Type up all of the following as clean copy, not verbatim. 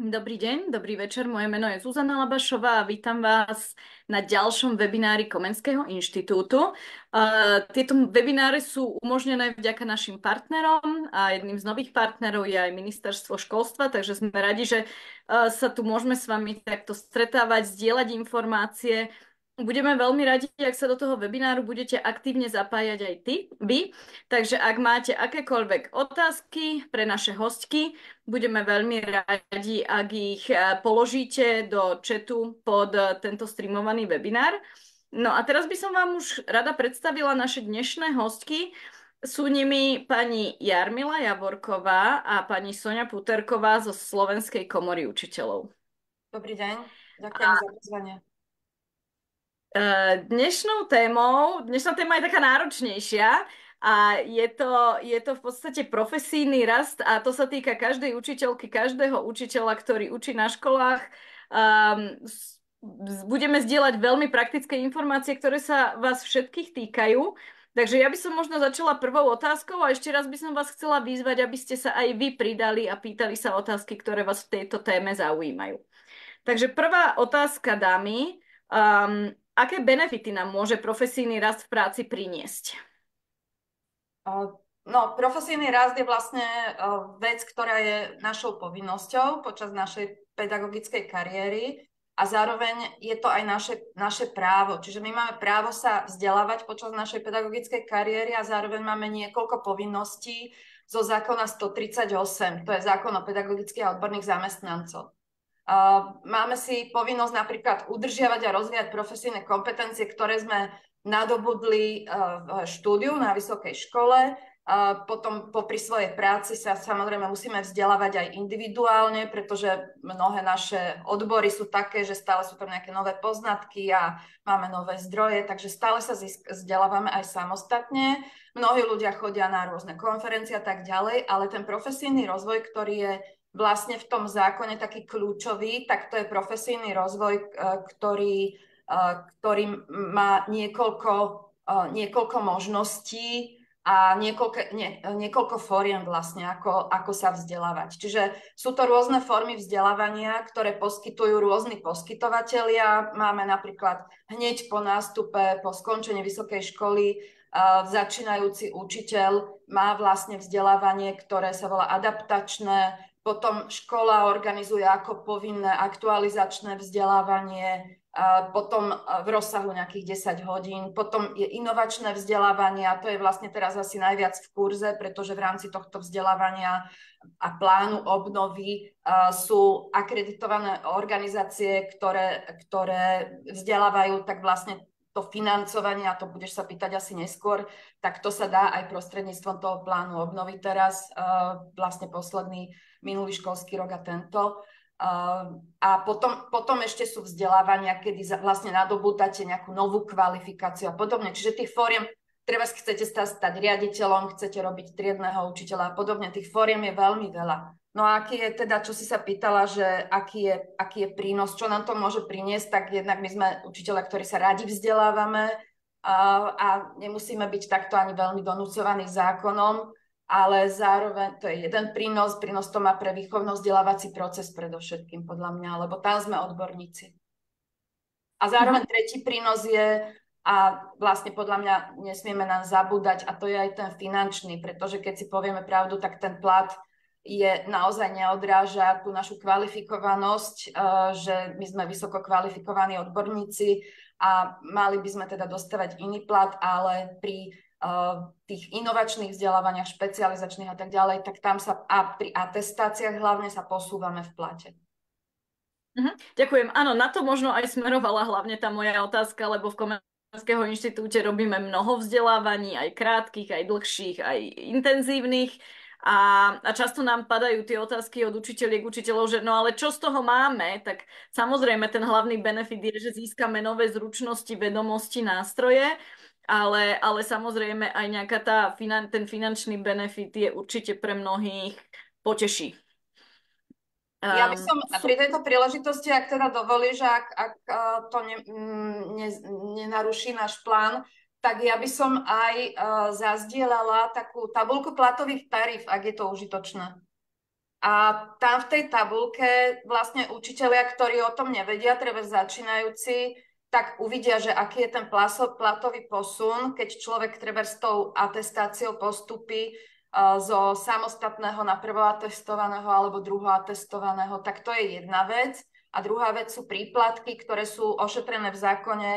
Dobrý deň, dobrý večer. Moje meno je Zuzana Labašová a vítam vás na ďalšom webinári Komenského inštitútu. Tieto webináry sú umožnené vďaka našim partnerom a jedným z nových partnerov je aj Ministerstvo školstva, takže sme radi, že sa tu môžeme s vami takto stretávať, zdieľať informácie. Budeme veľmi radi, ak sa do toho webináru budete aktívne zapájať aj vy. Takže ak máte akékoľvek otázky pre naše hostky, budeme veľmi radi, ak ich položíte do chatu pod tento streamovaný webinár. No a teraz by som vám už rada predstavila naše dnešné hostky. Sú nimi pani Jarmila Javorková a pani Soňa Puterková zo Slovenskej komory učiteľov. Dobrý deň, ďakujem za pozvanie. Dnešná téma je taká náročnejšia a je to v podstate profesijný rast a to sa týka každej učiteľky, každého učiteľa, ktorý učí na školách. Budeme zdieľať veľmi praktické informácie, ktoré sa vás všetkých týkajú. Takže ja by som možno začala prvou otázkou a ešte raz by som vás chcela vyzvať, aby ste sa aj vy pridali a pýtali sa otázky, ktoré vás v tejto téme zaujímajú. Takže prvá otázka, dámy. Aké benefity nám môže profesijný rast v práci priniesť? No, profesijný rast je vlastne vec, ktorá je našou povinnosťou počas našej pedagogickej kariéry a zároveň je to aj naše právo. Čiže my máme právo sa vzdelávať počas našej pedagogickej kariéry a zároveň máme niekoľko povinností zo zákona 138, to je zákon o pedagogických a odborných zamestnancoch. Máme si povinnosť napríklad udržiavať a rozvíjať profesijné kompetencie, ktoré sme nadobudli v štúdiu na vysokej škole. Potom popri svojej práci sa samozrejme musíme vzdelávať aj individuálne, pretože mnohé naše odbory sú také, že stále sú tam nejaké nové poznatky a máme nové zdroje, takže stále sa vzdelávame aj samostatne. Mnohí ľudia chodia na rôzne konferencie a tak ďalej, ale ten profesijný rozvoj, ktorý je vlastne v tom zákone taký kľúčový, tak to je profesijný rozvoj, ktorý má niekoľko možností a niekoľko fóriem vlastne, ako sa vzdelávať. Čiže sú to rôzne formy vzdelávania, ktoré poskytujú rôzni poskytovatelia. Máme napríklad hneď po nástupe, po skončení vysokej školy, začínajúci učiteľ má vlastne vzdelávanie, ktoré sa volá adaptačné. Potom škola organizuje ako povinné aktualizačné vzdelávanie, potom v rozsahu nejakých 10 hodín. Potom je inovačné vzdelávanie a to je vlastne teraz asi najviac v kurze, pretože v rámci tohto vzdelávania a plánu obnovy sú akreditované organizácie, ktoré vzdelávajú, tak vlastne to financovanie, a to budeš sa pýtať asi neskôr, tak to sa dá aj prostredníctvom toho plánu obnovy teraz, vlastne minulý školský rok a tento. A potom ešte sú vzdelávania, kedy vlastne nadobúdate nejakú novú kvalifikáciu a podobne. Čiže tých fóriem, treba chcete stať riaditeľom, chcete robiť triedného učiteľa a podobne, tých fóriem je veľmi veľa. No a aký je teda, čo si sa pýtala, že aký je prínos, čo nám to môže priniesť, tak jednak my sme učiteľia, ktorí sa radi vzdelávame a nemusíme byť takto ani veľmi donúcovaní zákonom, ale zároveň to je jeden prínos. Prínos to má pre výchovno-vzdelávací proces predovšetkým, podľa mňa, lebo tam sme odborníci. A zároveň tretí prínos je, a vlastne podľa mňa nesmieme nám zabúdať, a to je aj ten finančný, pretože keď si povieme pravdu, tak ten plat naozaj neodráža tú našu kvalifikovanosť, že my sme vysoko kvalifikovaní odborníci a mali by sme teda dostávať iný plat, ale pri tých inovačných vzdelávaniach, špecializačných a tak ďalej, tak tam pri atestáciách hlavne sa posúvame v plate. Ďakujem. Áno, na to možno aj smerovala hlavne tá moja otázka, lebo v Komenského inštitúte robíme mnoho vzdelávaní, aj krátkych, aj dlhších, aj intenzívnych. A často nám padajú tie otázky od učiteľiek, učiteľov, že no ale čo z toho máme? Tak samozrejme ten hlavný benefit je, že získame nové zručnosti, vedomosti, nástroje, ale samozrejme aj ten finančný benefit je určite pre mnohých poteší. Ja by som pri tejto príležitosti, ak teda dovolíš, ak to nenaruší náš plán, tak ja by som aj zazdielala takú tabuľku platových taríf, ak je to užitočné. A tam v tej tabulke vlastne učitelia, ktorí o tom nevedia, treba začínajúci, tak uvidia, že aký je ten platový posun, keď človek treba s tou atestáciou postupí zo samostatného na prvoatestovaného alebo druhoatestovaného, tak to je jedna vec. A druhá vec sú príplatky, ktoré sú ošetrené v zákone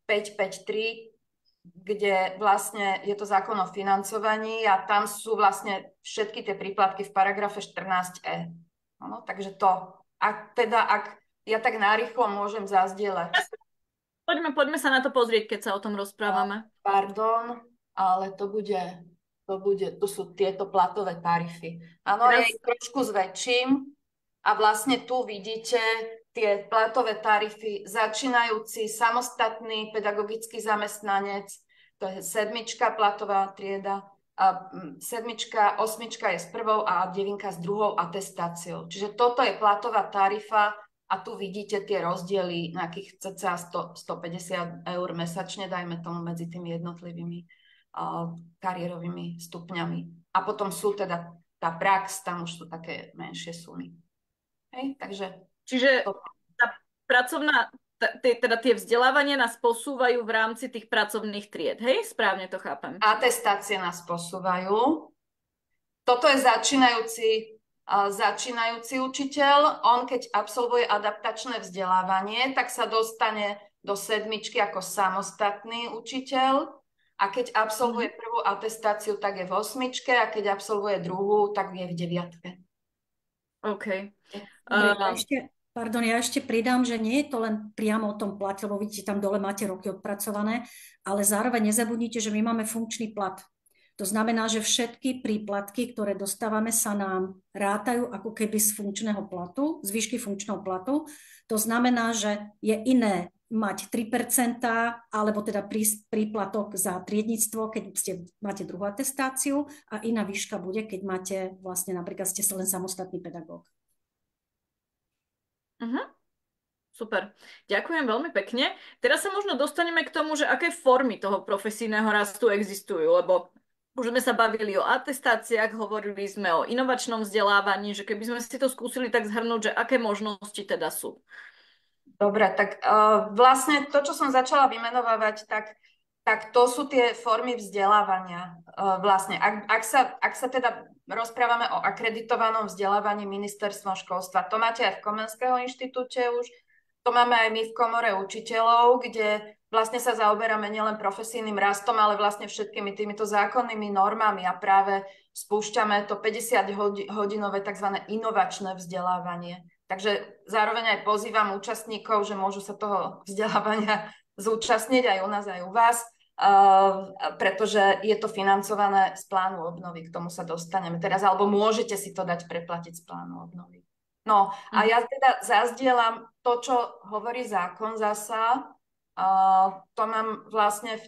553, kde vlastne je to zákon o financovaní a tam sú vlastne všetky tie príplatky v paragrafe 14e. No, takže to, ak ja tak narýchlo môžem zazdieľať. Poďme sa na to pozrieť, keď sa o tom rozprávame. Pardon, ale tu sú tieto platové tarify. Áno, ja ich trošku zväčším a vlastne tu vidíte tie platové tarify začínajúci samostatný pedagogický zamestnanec, to je 7. platová trieda, a 7., 8. je s 1. a 9. s 2. atestáciou. Čiže toto je platová tarifa a tu vidíte tie rozdiely nejakých cca 150 eur mesačne, dajme tomu medzi tými jednotlivými kariérovými stupňami. A potom sú teda tá prax, tam už sú také menšie sumy. Hej, takže... Čiže tá pracovná, teda tie vzdelávania nás posúvajú v rámci tých pracovných tried, hej? Správne to chápem. Atestácie nás posúvajú. Toto je začínajúci učiteľ. On, keď absolvuje adaptačné vzdelávanie, tak sa dostane do 7. ako samostatný učiteľ. A keď absolvuje prvú atestáciu, tak je v 8. a keď absolvuje druhú, tak je v 9. OK. Dobre, ja ešte pridám, že nie je to len priamo o tom plate, lebo vidíte, tam dole máte roky odpracované, ale zároveň nezabudnite, že my máme funkčný plat. To znamená, že všetky príplatky, ktoré dostávame, sa nám rátajú ako keby z funkčného platu, z výšky funkčného platu. To znamená, že je iné mať 3%, alebo teda príplatok za triednictvo, keď máte druhú atestáciu a iná výška bude, keď máte vlastne napríklad ste len samostatný pedagóg. Super. Ďakujem veľmi pekne. Teraz sa možno dostaneme k tomu, že aké formy toho profesijného rastu existujú, lebo už sme sa bavili o atestáciách, hovorili sme o inovačnom vzdelávaní, že keby sme si to skúsili tak zhrnúť, že aké možnosti teda sú. Dobre, tak vlastne to, čo som začala vymenovávať, tak to sú tie formy vzdelávania. Vlastne, ak sa teda rozprávame o akreditovanom vzdelávaní ministerstvom školstva, to máte aj v Komenského inštitúte už, to máme aj my v komore učiteľov, kde vlastne sa zaoberáme nielen profesijným rastom, ale vlastne všetkými týmito zákonnými normami a práve spúšťame to 50-hodinové tzv. Inovačné vzdelávanie. Takže zároveň aj pozývam účastníkov, že môžu sa toho vzdelávania zúčastniť aj u nás, aj u vás, pretože je to financované z plánu obnovy, k tomu sa dostaneme teraz, alebo môžete si to dať preplatiť z plánu obnovy. No a ja teda zazdielam to, čo hovorí zákon zasa, to mám vlastne v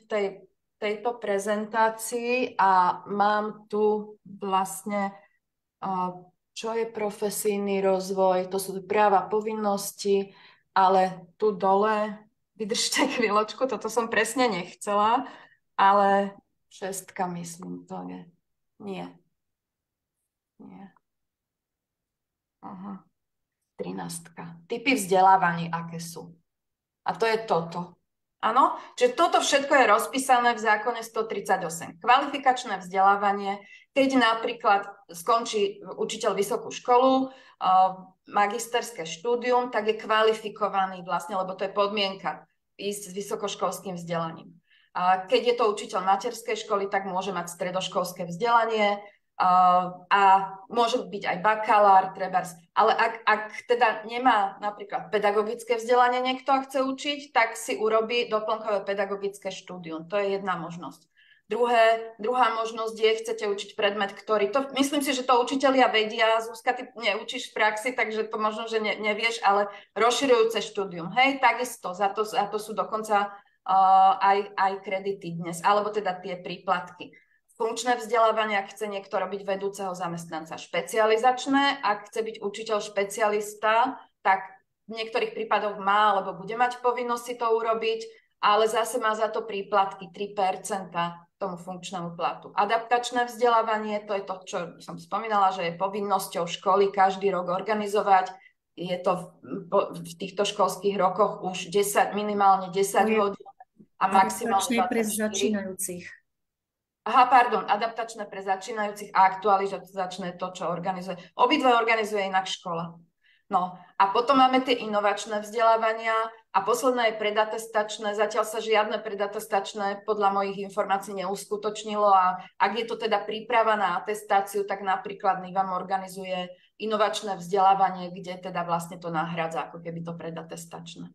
tejto prezentácii a mám tu vlastne... čo je profesijný rozvoj, to sú práva, povinnosti, ale tu dole, vydržte chvíľočku, toto som presne nechcela, ale 6, myslím, to je. Nie. Aha. 13. Typy vzdelávaní, aké sú. A to je toto. Áno, čiže toto všetko je rozpísané v zákone 138. Kvalifikačné vzdelávanie, keď napríklad skončí učiteľ vysokú školu, magisterské štúdium, tak je kvalifikovaný vlastne, lebo to je podmienka ísť s vysokoškolským vzdelaním. A keď je to učiteľ materskej školy, tak môže mať stredoškolské vzdelanie, a môže byť aj bakalár, trebárs. Ale ak teda nemá napríklad pedagogické vzdelanie niekto a chce učiť, tak si urobí doplnkové pedagogické štúdium. To je jedna možnosť. Druhá možnosť je, chcete učiť predmet, myslím si, že to učitelia vedia, Zuzka, ty neučíš v praxi, takže to možno, že nevieš, ale rozširujúce štúdium. Hej, takisto, za to sú dokonca aj kredity dnes, alebo teda tie príplatky. Funkčné vzdelávanie, ak chce niekto robiť vedúceho zamestnanca, špecializačné, ak chce byť učiteľ špecialista, tak v niektorých prípadoch má, alebo bude mať povinnosť si to urobiť, ale zase má za to príplatky 3%. To tomu funkčnému platu. Adaptačné vzdelávanie, to je to, čo som spomínala, že je povinnosťou školy každý rok organizovať. Je to v týchto školských rokoch už minimálne 10 hodín a maximálne Adaptačné pre 24. začínajúcich. Aha, pardon, adaptačné pre začínajúcich a aktualizačné to, čo organizuje. Obidve organizuje inak škola. No a potom máme tie inovačné vzdelávania a posledné je predatestačné. Zatiaľ sa žiadne predatestačné podľa mojich informácií neuskutočnilo a ak je to teda príprava na atestáciu, tak napríklad NIVAM organizuje inovačné vzdelávanie, kde teda vlastne to nahrádza ako keby to predatestačné.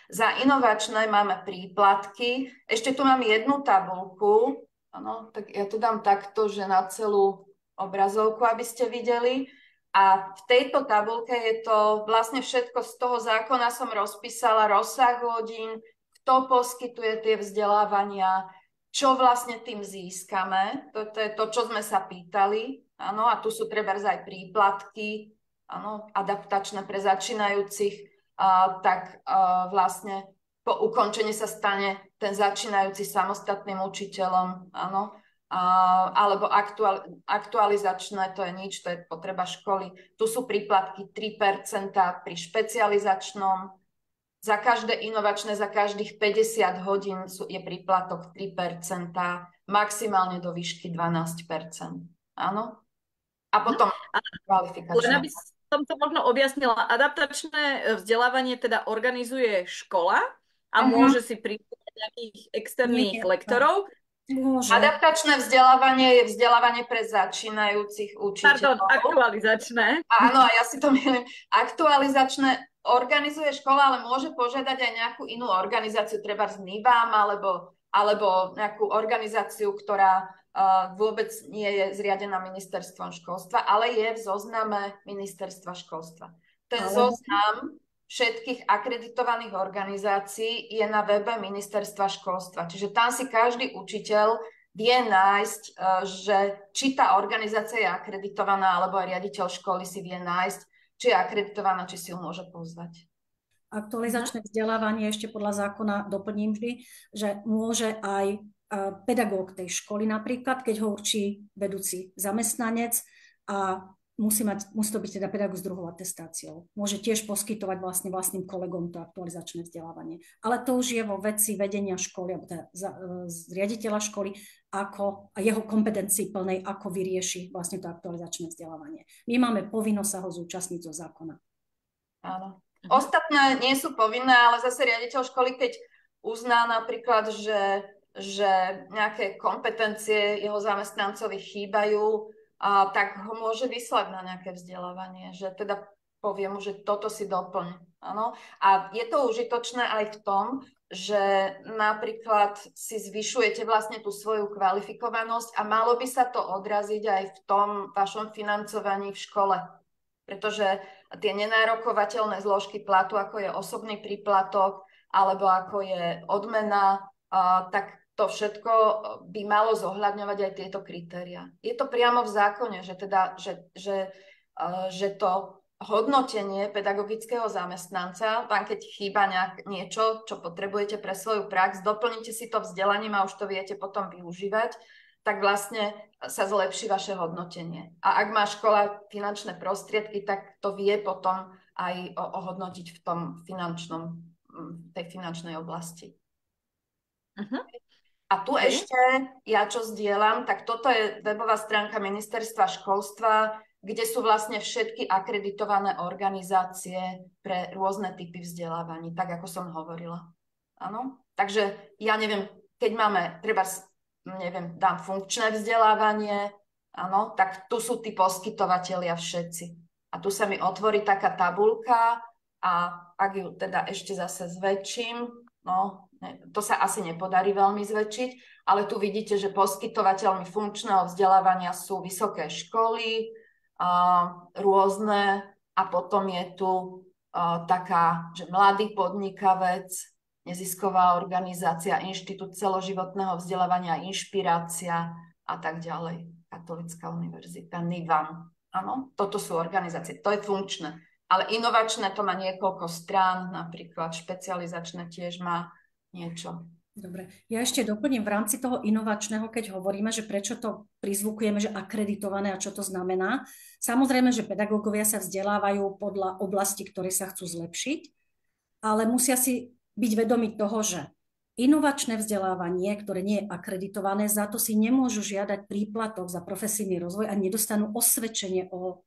Za inovačné máme príplatky. Ešte tu mám jednu tabuľku. Áno, tak ja to dám takto, že na celú obrazovku, aby ste videli. A v tejto tabuľke je to vlastne všetko z toho zákona som rozpísala, rozsah hodín, kto poskytuje tie vzdelávania, čo vlastne tým získame. To je to, čo sme sa pýtali. Áno, a tu sú trebárs aj príplatky, áno, adaptačné pre začínajúcich, vlastne po ukončení sa stane ten začínajúci samostatným učiteľom, áno, alebo aktualizačné, to je nič, to je potreba školy. Tu sú príplatky 3% pri špecializačnom, za každé inovačné, za každých 50 hodín je príplatok 3%, maximálne do výšky 12%, áno. A potom kvalifikačné. Len aby som to možno objasnila, adaptačné vzdelávanie teda organizuje škola, a môže si pridať nejakých externých lektorov. Môže. Adaptačné vzdelávanie je vzdelávanie pre začínajúcich učiteľov. Pardon, aktualizačné. Áno, a ja si to myslím. Aktualizačné organizuje škola, ale môže požiadať aj nejakú inú organizáciu, treba z NIVAM, alebo nejakú organizáciu, ktorá vôbec nie je zriadená ministerstvom školstva, ale je v zozname ministerstva školstva. Ten zoznam všetkých akreditovaných organizácií je na webe ministerstva školstva. Čiže tam si každý učiteľ vie nájsť, že či tá organizácia je akreditovaná, alebo aj riaditeľ školy si vie nájsť, či je akreditovaná, či si ju môže pozvať. Aktualizačné vzdelávanie ešte podľa zákona doplním vždy, že môže aj pedagóg tej školy napríklad, keď ho určí vedúci zamestnanec a musí to byť teda pedagóg s druhou atestáciou. Môže tiež poskytovať vlastným kolegom to aktualizačné vzdelávanie. Ale to už je vo veci vedenia školy, alebo teda riaditeľa školy, ako a jeho kompetencii plnej, ako vyrieši vlastne to aktualizačné vzdelávanie. My máme povinnosť sa ho zúčastniť zo zákona. Áno. Ostatné nie sú povinné, ale zase riaditeľ školy, keď uzná napríklad, že nejaké kompetencie jeho zamestnancovi chýbajú, tak ho môže vyslať na nejaké vzdelávanie, že teda povie mu, že toto si doplň. Áno. A je to užitočné aj v tom, že napríklad si zvyšujete vlastne tú svoju kvalifikovanosť a malo by sa to odraziť aj v tom vašom financovaní v škole. Pretože tie nenárokovateľné zložky platu, ako je osobný príplatok, alebo ako je odmena, tak to všetko by malo zohľadňovať aj tieto kritéria. Je to priamo v zákone, že to hodnotenie pedagogického zamestnanca, tam keď chýba niečo, čo potrebujete pre svoju prax, doplníte si to vzdelaním a už to viete potom využívať, tak vlastne sa zlepší vaše hodnotenie. A ak má škola finančné prostriedky, tak to vie potom aj ohodnotiť v tej finančnej oblasti. A tu ešte, ja čo zdieľam, tak toto je webová stránka ministerstva školstva, kde sú vlastne všetky akreditované organizácie pre rôzne typy vzdelávaní, tak ako som hovorila. Áno? Takže ja neviem, keď máme, dám funkčné vzdelávanie, áno, tak tu sú tí poskytovatelia všetci. A tu sa mi otvorí taká tabuľka a ak ju teda ešte zase zväčším, to sa asi nepodarí veľmi zväčšiť, ale tu vidíte, že poskytovateľmi funkčného vzdelávania sú vysoké školy, rôzne, a potom je tu taká, že mladý podnikavec, nezisková organizácia, Inštitút celoživotného vzdelávania, Inšpirácia a tak ďalej. Katolická univerzita, NIVAM. Áno, toto sú organizácie, to je funkčné. Ale inovačné to má niekoľko strán, napríklad špecializačné tiež má niečo. Dobre, ja ešte doplním v rámci toho inovačného, keď hovoríme, že prečo to prizvukujeme, že akreditované a čo to znamená. Samozrejme, že pedagógovia sa vzdelávajú podľa oblasti, ktoré sa chcú zlepšiť, ale musia si byť vedomi toho, že inovačné vzdelávanie, ktoré nie je akreditované, za to si nemôžu žiadať príplatok za profesijný rozvoj a nedostanú osvedčenie o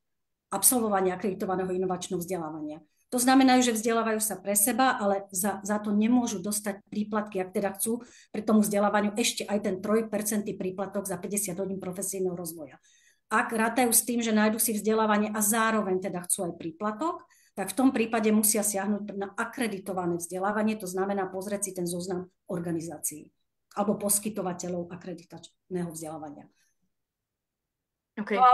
absolvovaní akreditovaného inovačného vzdelávania. To znamená, že vzdelávajú sa pre seba, ale za to nemôžu dostať príplatky, ak teda chcú pri tomu vzdelávaniu ešte aj ten 3% príplatok za 50 hodín profesijného rozvoja. Ak rátajú s tým, že nájdu si vzdelávanie a zároveň teda chcú aj príplatok, tak v tom prípade musia siahnuť na akreditované vzdelávanie, to znamená pozrieť si ten zoznam organizácií alebo poskytovateľov akreditačného vzdelávania. Okay, no,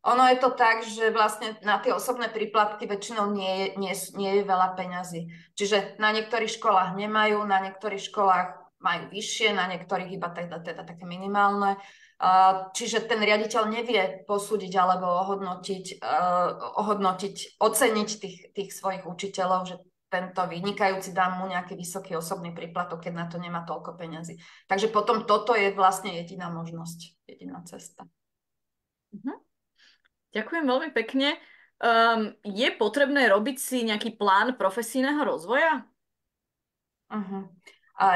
ono je to tak, že vlastne na tie osobné príplatky väčšinou nie je veľa peňazí. Čiže na niektorých školách nemajú, na niektorých školách majú vyššie, na niektorých iba teda také minimálne. Čiže ten riaditeľ nevie posúdiť alebo oceniť tých svojich učiteľov, že tento vynikajúci dá mu nejaký vysoký osobný príplatok, keď na to nemá toľko peňazí. Takže potom toto je vlastne jediná možnosť, jediná cesta. Ďakujem veľmi pekne. Je potrebné robiť si nejaký plán profesijného rozvoja?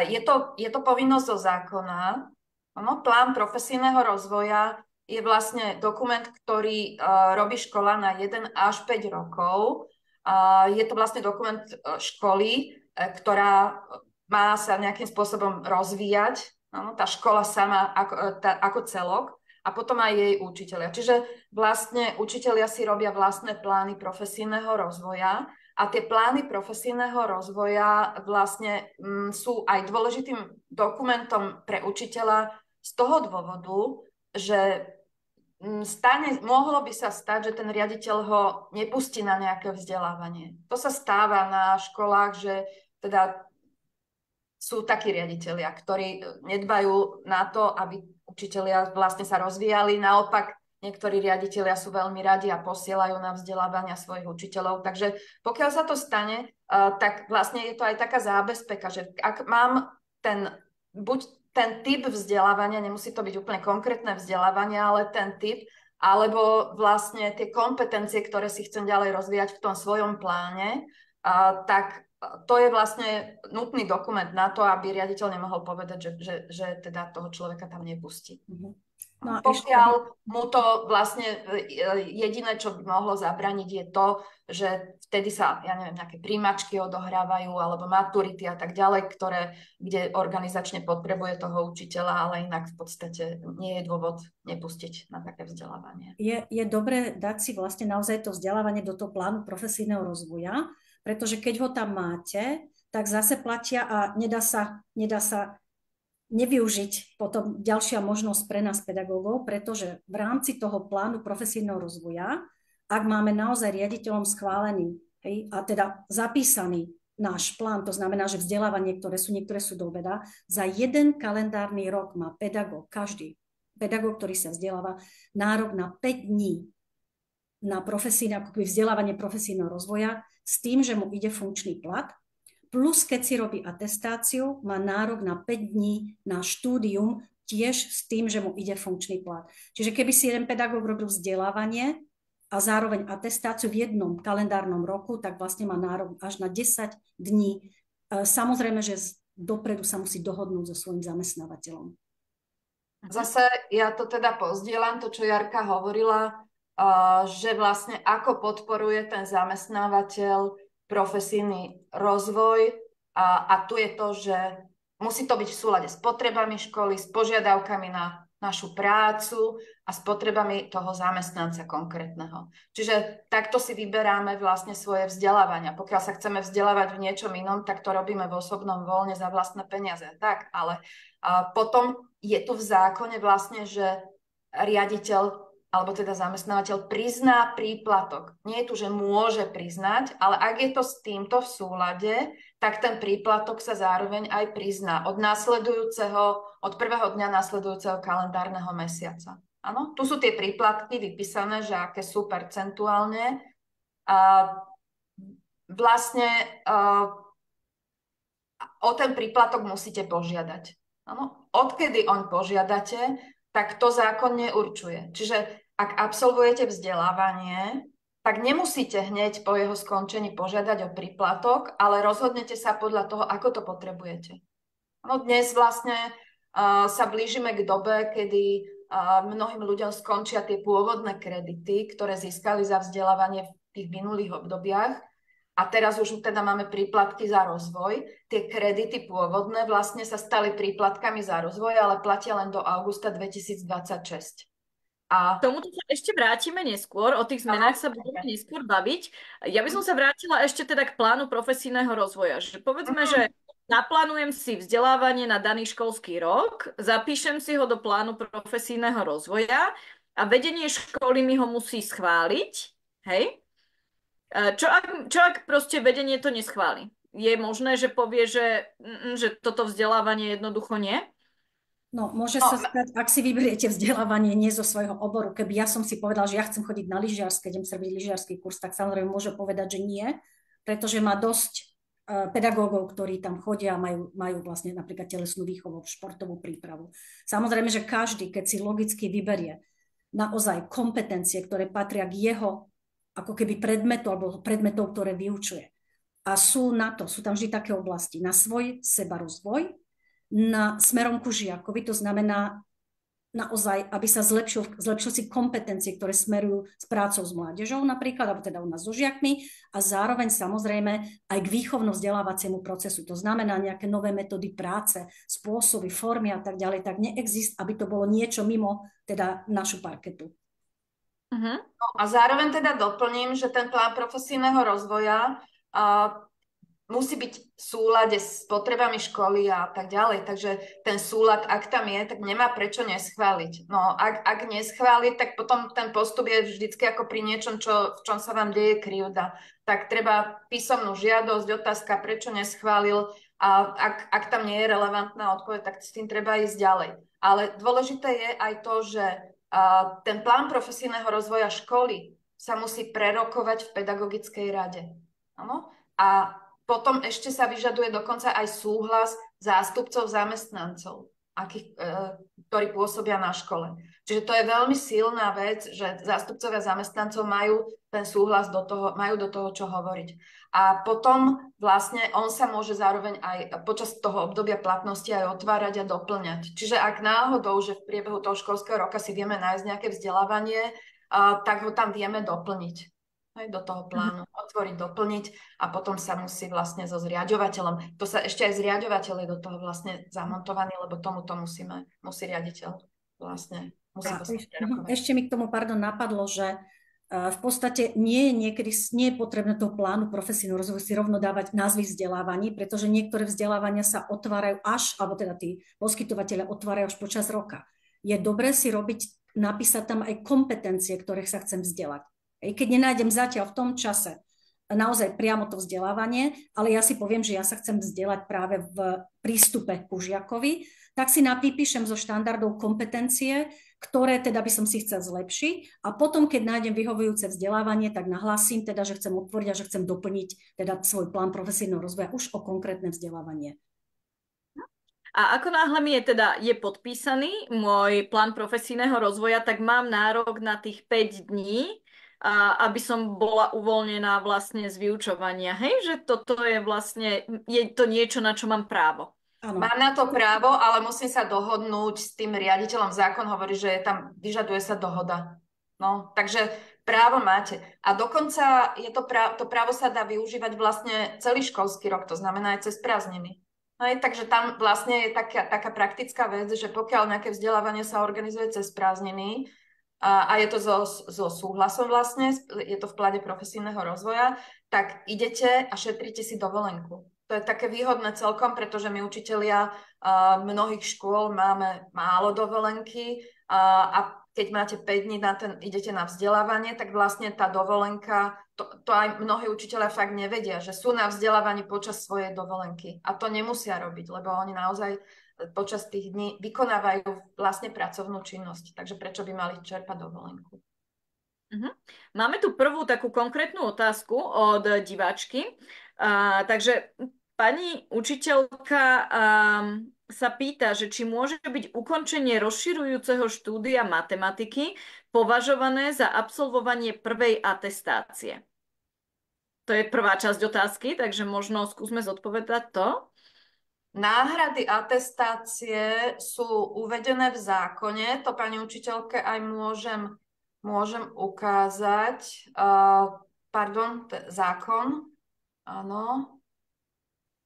Je to povinnosť zo zákona. Plán profesijného rozvoja je vlastne dokument, ktorý robí škola na 1 až 5 rokov. Je to vlastne dokument školy, ktorá má sa nejakým spôsobom rozvíjať. Tá škola sama ako celok. A potom aj jej učitelia. Čiže vlastne učitelia si robia vlastné plány profesijného rozvoja a tie plány profesijného rozvoja vlastne sú aj dôležitým dokumentom pre učiteľa z toho dôvodu, že mohlo by sa stať, že ten riaditeľ ho nepustí na nejaké vzdelávanie. To sa stáva na školách, že teda sú takí riaditelia, ktorí nedbajú na to, aby učitelia vlastne sa rozvíjali. Naopak, niektorí riaditelia sú veľmi radi a posielajú na vzdelávania svojich učiteľov. Takže pokiaľ sa to stane, tak vlastne je to aj taká zábezpeka, že ak mám buď ten typ vzdelávania, nemusí to byť úplne konkrétne vzdelávanie, ale ten typ, alebo vlastne tie kompetencie, ktoré si chcem ďalej rozvíjať v tom svojom pláne, tak to je vlastne nutný dokument na to, aby riaditeľ nemohol povedať, že teda toho človeka tam nepustí. No pokiaľ mu to vlastne jediné, čo by mohlo zabraniť, je to, že vtedy sa, ja neviem, nejaké príjmačky odohrávajú alebo maturity a tak ďalej, kde organizačne potrebuje toho učiteľa, ale inak v podstate nie je dôvod nepustiť na také vzdelávanie. Je dobré dať si vlastne naozaj to vzdelávanie do toho plánu profesijného rozvoja, pretože keď ho tam máte, tak zase platia a nedá sa nevyužiť potom ďalšia možnosť pre nás pedagógov, pretože v rámci toho plánu profesijného rozvoja, ak máme naozaj riaditeľom schválený a teda zapísaný náš plán, to znamená, že vzdelávanie, niektoré sú do obeda, za 1 kalendárny rok má pedagóg, každý pedagóg, ktorý sa vzdeláva, nárok na 5 dní na vzdelávanie profesijného rozvoja s tým, že mu ide funkčný plat, plus keď si robí atestáciu, má nárok na 5 dní na štúdium, tiež s tým, že mu ide funkčný plat. Čiže keby si jeden pedagóg robil vzdelávanie a zároveň atestáciu v jednom kalendárnom roku, tak vlastne má nárok až na 10 dní. Samozrejme, že dopredu sa musí dohodnúť so svojím zamestnávateľom. Zase ja to teda pozdielam, to, čo Jarka hovorila, že vlastne ako podporuje ten zamestnávateľ profesijný rozvoj a tu je to, že musí to byť v súlade s potrebami školy, s požiadavkami na našu prácu a s potrebami toho zamestnanca konkrétneho. Čiže takto si vyberáme vlastne svoje vzdelávania. Pokiaľ sa chceme vzdelávať v niečom inom, tak to robíme v osobnom voľne za vlastné peniaze. Tak, ale potom je tu v zákone vlastne, že riaditeľ alebo teda zamestnávateľ prizná príplatok. Nie je tu, že môže priznať, ale ak je to s týmto v súlade, tak ten príplatok sa zároveň aj prizná od prvého dňa nasledujúceho kalendárneho mesiaca. Áno, tu sú tie príplatky vypísané, že aké sú percentuálne. Vlastne o ten príplatok musíte požiadať. Áno? Odkedy on požiadate, tak to zákon neurčuje. Čiže ak absolvujete vzdelávanie, tak nemusíte hneď po jeho skončení požiadať o príplatok, ale rozhodnete sa podľa toho, ako to potrebujete. No, dnes vlastne sa blížime k dobe, kedy mnohým ľuďom skončia tie pôvodné kredity, ktoré získali za vzdelávanie v tých minulých obdobiach. A teraz už teda máme príplatky za rozvoj. Tie kredity pôvodné vlastne sa stali príplatkami za rozvoj, ale platia len do augusta 2026. K tomuto sa ešte vrátime neskôr, o tých zmenách sa budeme neskôr baviť. Ja by som sa vrátila ešte teda k plánu profesijného rozvoja. Že povedzme, že naplánujem si vzdelávanie na daný školský rok, zapíšem si ho do plánu profesijného rozvoja a vedenie školy mi ho musí schváliť. Hej? Čo ak proste vedenie to neschváli? Je možné, že povie, že toto vzdelávanie jednoducho nie? No, môže sa stať, ak si vyberiete vzdelávanie nie zo svojho oboru. Keby ja som si povedal, že ja chcem chodiť na lyžiarske, idem sa robiť lyžiarsky kurz, tak samozrejme môže povedať, že nie, pretože má dosť pedagógov, ktorí tam chodia a majú vlastne napríklad telesnú výchovu, športovú prípravu. Samozrejme, že každý, keď si logicky vyberie naozaj kompetencie, ktoré patria k jeho ako keby predmetu alebo predmetov, ktoré vyučuje. A sú tam vždy také oblasti na svoj sebarozvoj, na smerom ku žiakovi, to znamená naozaj, aby sa zlepšil si kompetencie, ktoré smerujú s prácou s mládežou napríklad, alebo teda u nás so žiakmi a zároveň samozrejme aj k výchovno-vzdelávaciemu procesu. To znamená nejaké nové metódy práce, spôsoby, formy a tak ďalej, tak neexistuje, aby to bolo niečo mimo teda našu parketu. No a zároveň teda doplním, že ten plán profesijného rozvoja musí byť v súlade s potrebami školy a tak ďalej. Takže ten súlad, ak tam je, tak nemá prečo neschváliť. No ak neschváli, tak potom ten postup je vždycky ako pri niečom, v čom sa vám deje krivda. Tak treba písomnú žiadosť, otázka, prečo neschválil. A ak tam nie je relevantná odpoveď, tak s tým treba ísť ďalej. Ale dôležité je aj to, že ten plán profesijného rozvoja školy sa musí prerokovať v pedagogickej rade. Áno? A potom ešte sa vyžaduje dokonca aj súhlas zástupcov zamestnancov, ktorí pôsobia na škole. Čiže to je veľmi silná vec, že zástupcovia zamestnancov majú ten súhlas majú do toho, čo hovoriť. A potom vlastne on sa môže zároveň aj počas toho obdobia platnosti aj otvárať a doplňať. Čiže ak náhodou, že v priebehu toho školského roka si vieme nájsť nejaké vzdelávanie, tak ho tam vieme doplniť. Do toho plánu, otvoriť, doplniť a potom sa musí vlastne so zriaďovateľom, to sa ešte aj zriaďovateľ je do toho vlastne zamontovaný, lebo tomuto musí riaditeľ vlastne Ešte mi k tomu, napadlo, že v podstate nie je potrebné toho plánu profesijného rozvoja si rovno dávať názvy vzdelávaní, pretože niektoré vzdelávania sa otvárajú alebo teda tí poskytovateľe otvárajú až počas roka. Je dobré si napísať tam aj kompetencie, ktorých sa chcem vzdelať. Keď nenájdem zatiaľ v tom čase naozaj priamo to vzdelávanie, ale ja si poviem, že ja sa chcem vzdelať práve v prístupe ku žiakovi, tak si napíšem zo štandardov kompetencie, ktoré teda by som si chcel zlepšiť a potom, keď nájdem vyhovujúce vzdelávanie, tak nahlásim teda, že chcem otvoriť a že chcem doplniť teda svoj plán profesijného rozvoja už o konkrétne vzdelávanie. A ako náhle mi je podpísaný môj plán profesijného rozvoja, tak mám nárok na tých 5 dní, aby som bola uvoľnená vlastne z vyučovania. Hej, že toto je vlastne, je to niečo, na čo mám právo. Ano. Mám na to právo, ale musím sa dohodnúť s tým riaditeľom. Zákon hovorí, že vyžaduje sa dohoda. No, takže právo máte. A dokonca to právo sa dá využívať vlastne celý školský rok, to znamená aj cez prázdniny. Takže tam vlastne je taká praktická vec, že pokiaľ nejaké vzdelávanie sa organizuje cez prázdniny, a je to so súhlasom vlastne, je to v pláne profesijného rozvoja, tak idete a šetríte si dovolenku. To je také výhodné celkom, pretože my učitelia mnohých škôl máme málo dovolenky a keď máte 5 dní idete na vzdelávanie, tak vlastne tá dovolenka, to aj mnohí učitelia fakt nevedia, že sú na vzdelávaní počas svojej dovolenky. A to nemusia robiť, lebo oni naozaj počas tých dní vykonávajú vlastne pracovnú činnosť. Takže prečo by mali čerpať dovolenku? Máme tu prvú takú konkrétnu otázku od diváčky. Takže Pani učiteľka sa pýta, že či môže byť ukončenie rozširujúceho štúdia matematiky považované za absolvovanie prvej atestácie. To je prvá časť otázky, takže možno skúsme zodpovedať to. Náhrady atestácie sú uvedené v zákone, to pani učiteľke aj môžem ukázať. Pardon, zákon, áno.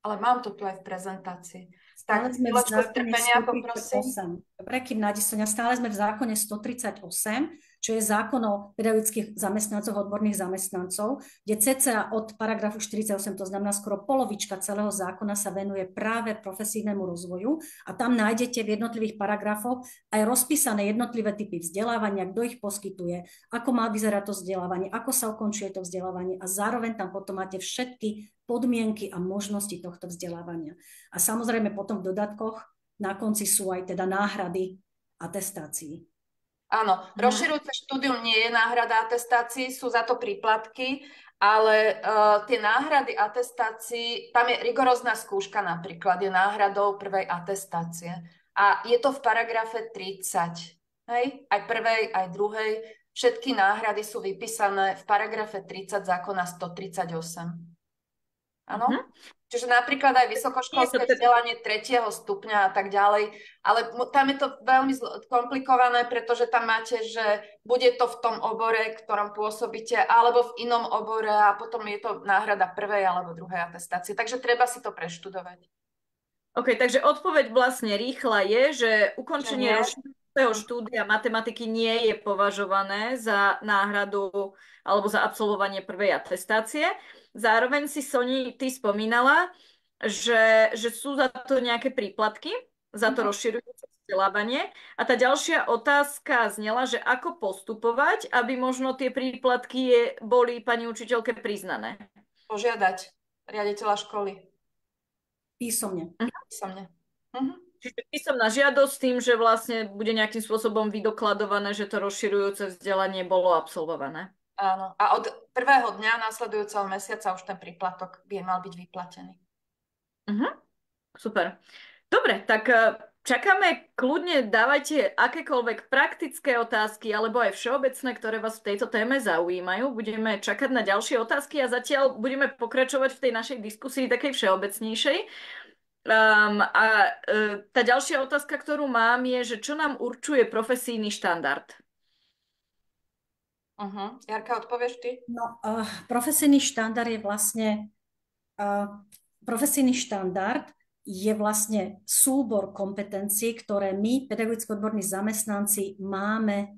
Ale mám to tu aj v prezentácii. Stále Tak, sme v zákone strpenia, poprosím. 138. Dobre, kým nájde Soňa, stále sme v zákone 138, čo je zákon o pedagogických zamestnancoch, odborných zamestnancov, kde cca od paragrafu 48, to znamená skoro polovička celého zákona sa venuje práve profesijnému rozvoju a tam nájdete v jednotlivých paragrafoch aj rozpísané jednotlivé typy vzdelávania, kto ich poskytuje, ako má vyzerať to vzdelávanie, ako sa ukončuje to vzdelávanie a zároveň tam potom máte všetky podmienky a možnosti tohto vzdelávania. A samozrejme potom v dodatkoch na konci sú aj teda náhrady atestácií. Áno, rozširujúce štúdium nie je náhrada atestácií, sú za to príplatky, ale tie náhrady atestácií, tam je rigorózna skúška napríklad, je náhradou prvej atestácie. A je to v paragrafe 30. Hej? Aj prvej, aj druhej. Všetky náhrady sú vypísané v paragrafe 30 zákona 138. Áno? Čiže napríklad aj vysokoškolské vzdelanie 3. stupňa a tak ďalej, ale tam je to veľmi komplikované, pretože tam máte, že bude to v tom obore, v ktorom pôsobíte, alebo v inom obore a potom je to náhrada prvej alebo druhej atestácie. Takže treba si to preštudovať. OK, takže odpoveď vlastne rýchla je, že ukončenie rozširujúceho štúdia matematiky nie je považované za náhradu alebo za absolvovanie prvej atestácie. Zároveň si, Soni, ty spomínala, že sú za to nejaké príplatky, za to rozširujúce vzdelávanie. A tá ďalšia otázka znela, že ako postupovať, aby možno tie príplatky boli pani učiteľke priznané. Požiadať riaditeľa školy. Písomne. Písomne. Čiže písomná žiadosť s tým, že vlastne bude nejakým spôsobom vydokladované, že to rozširujúce vzdelanie bolo absolvované. Áno. A od prvého dňa následujúceho mesiaca už ten príplatok by mal byť vyplatený. Super. Dobre, tak čakáme, kľudne dávajte akékoľvek praktické otázky alebo aj všeobecné, ktoré vás v tejto téme zaujímajú. Budeme čakať na ďalšie otázky a zatiaľ budeme pokračovať v tej našej diskusii takej všeobecnejšej. Tá ďalšia otázka, ktorú mám, je, že čo nám určuje profesijný štandard? Jarka, odpovieš ty? No, profesijný štandard je vlastne súbor kompetencií, ktoré my, pedagogicko-odborní zamestnanci,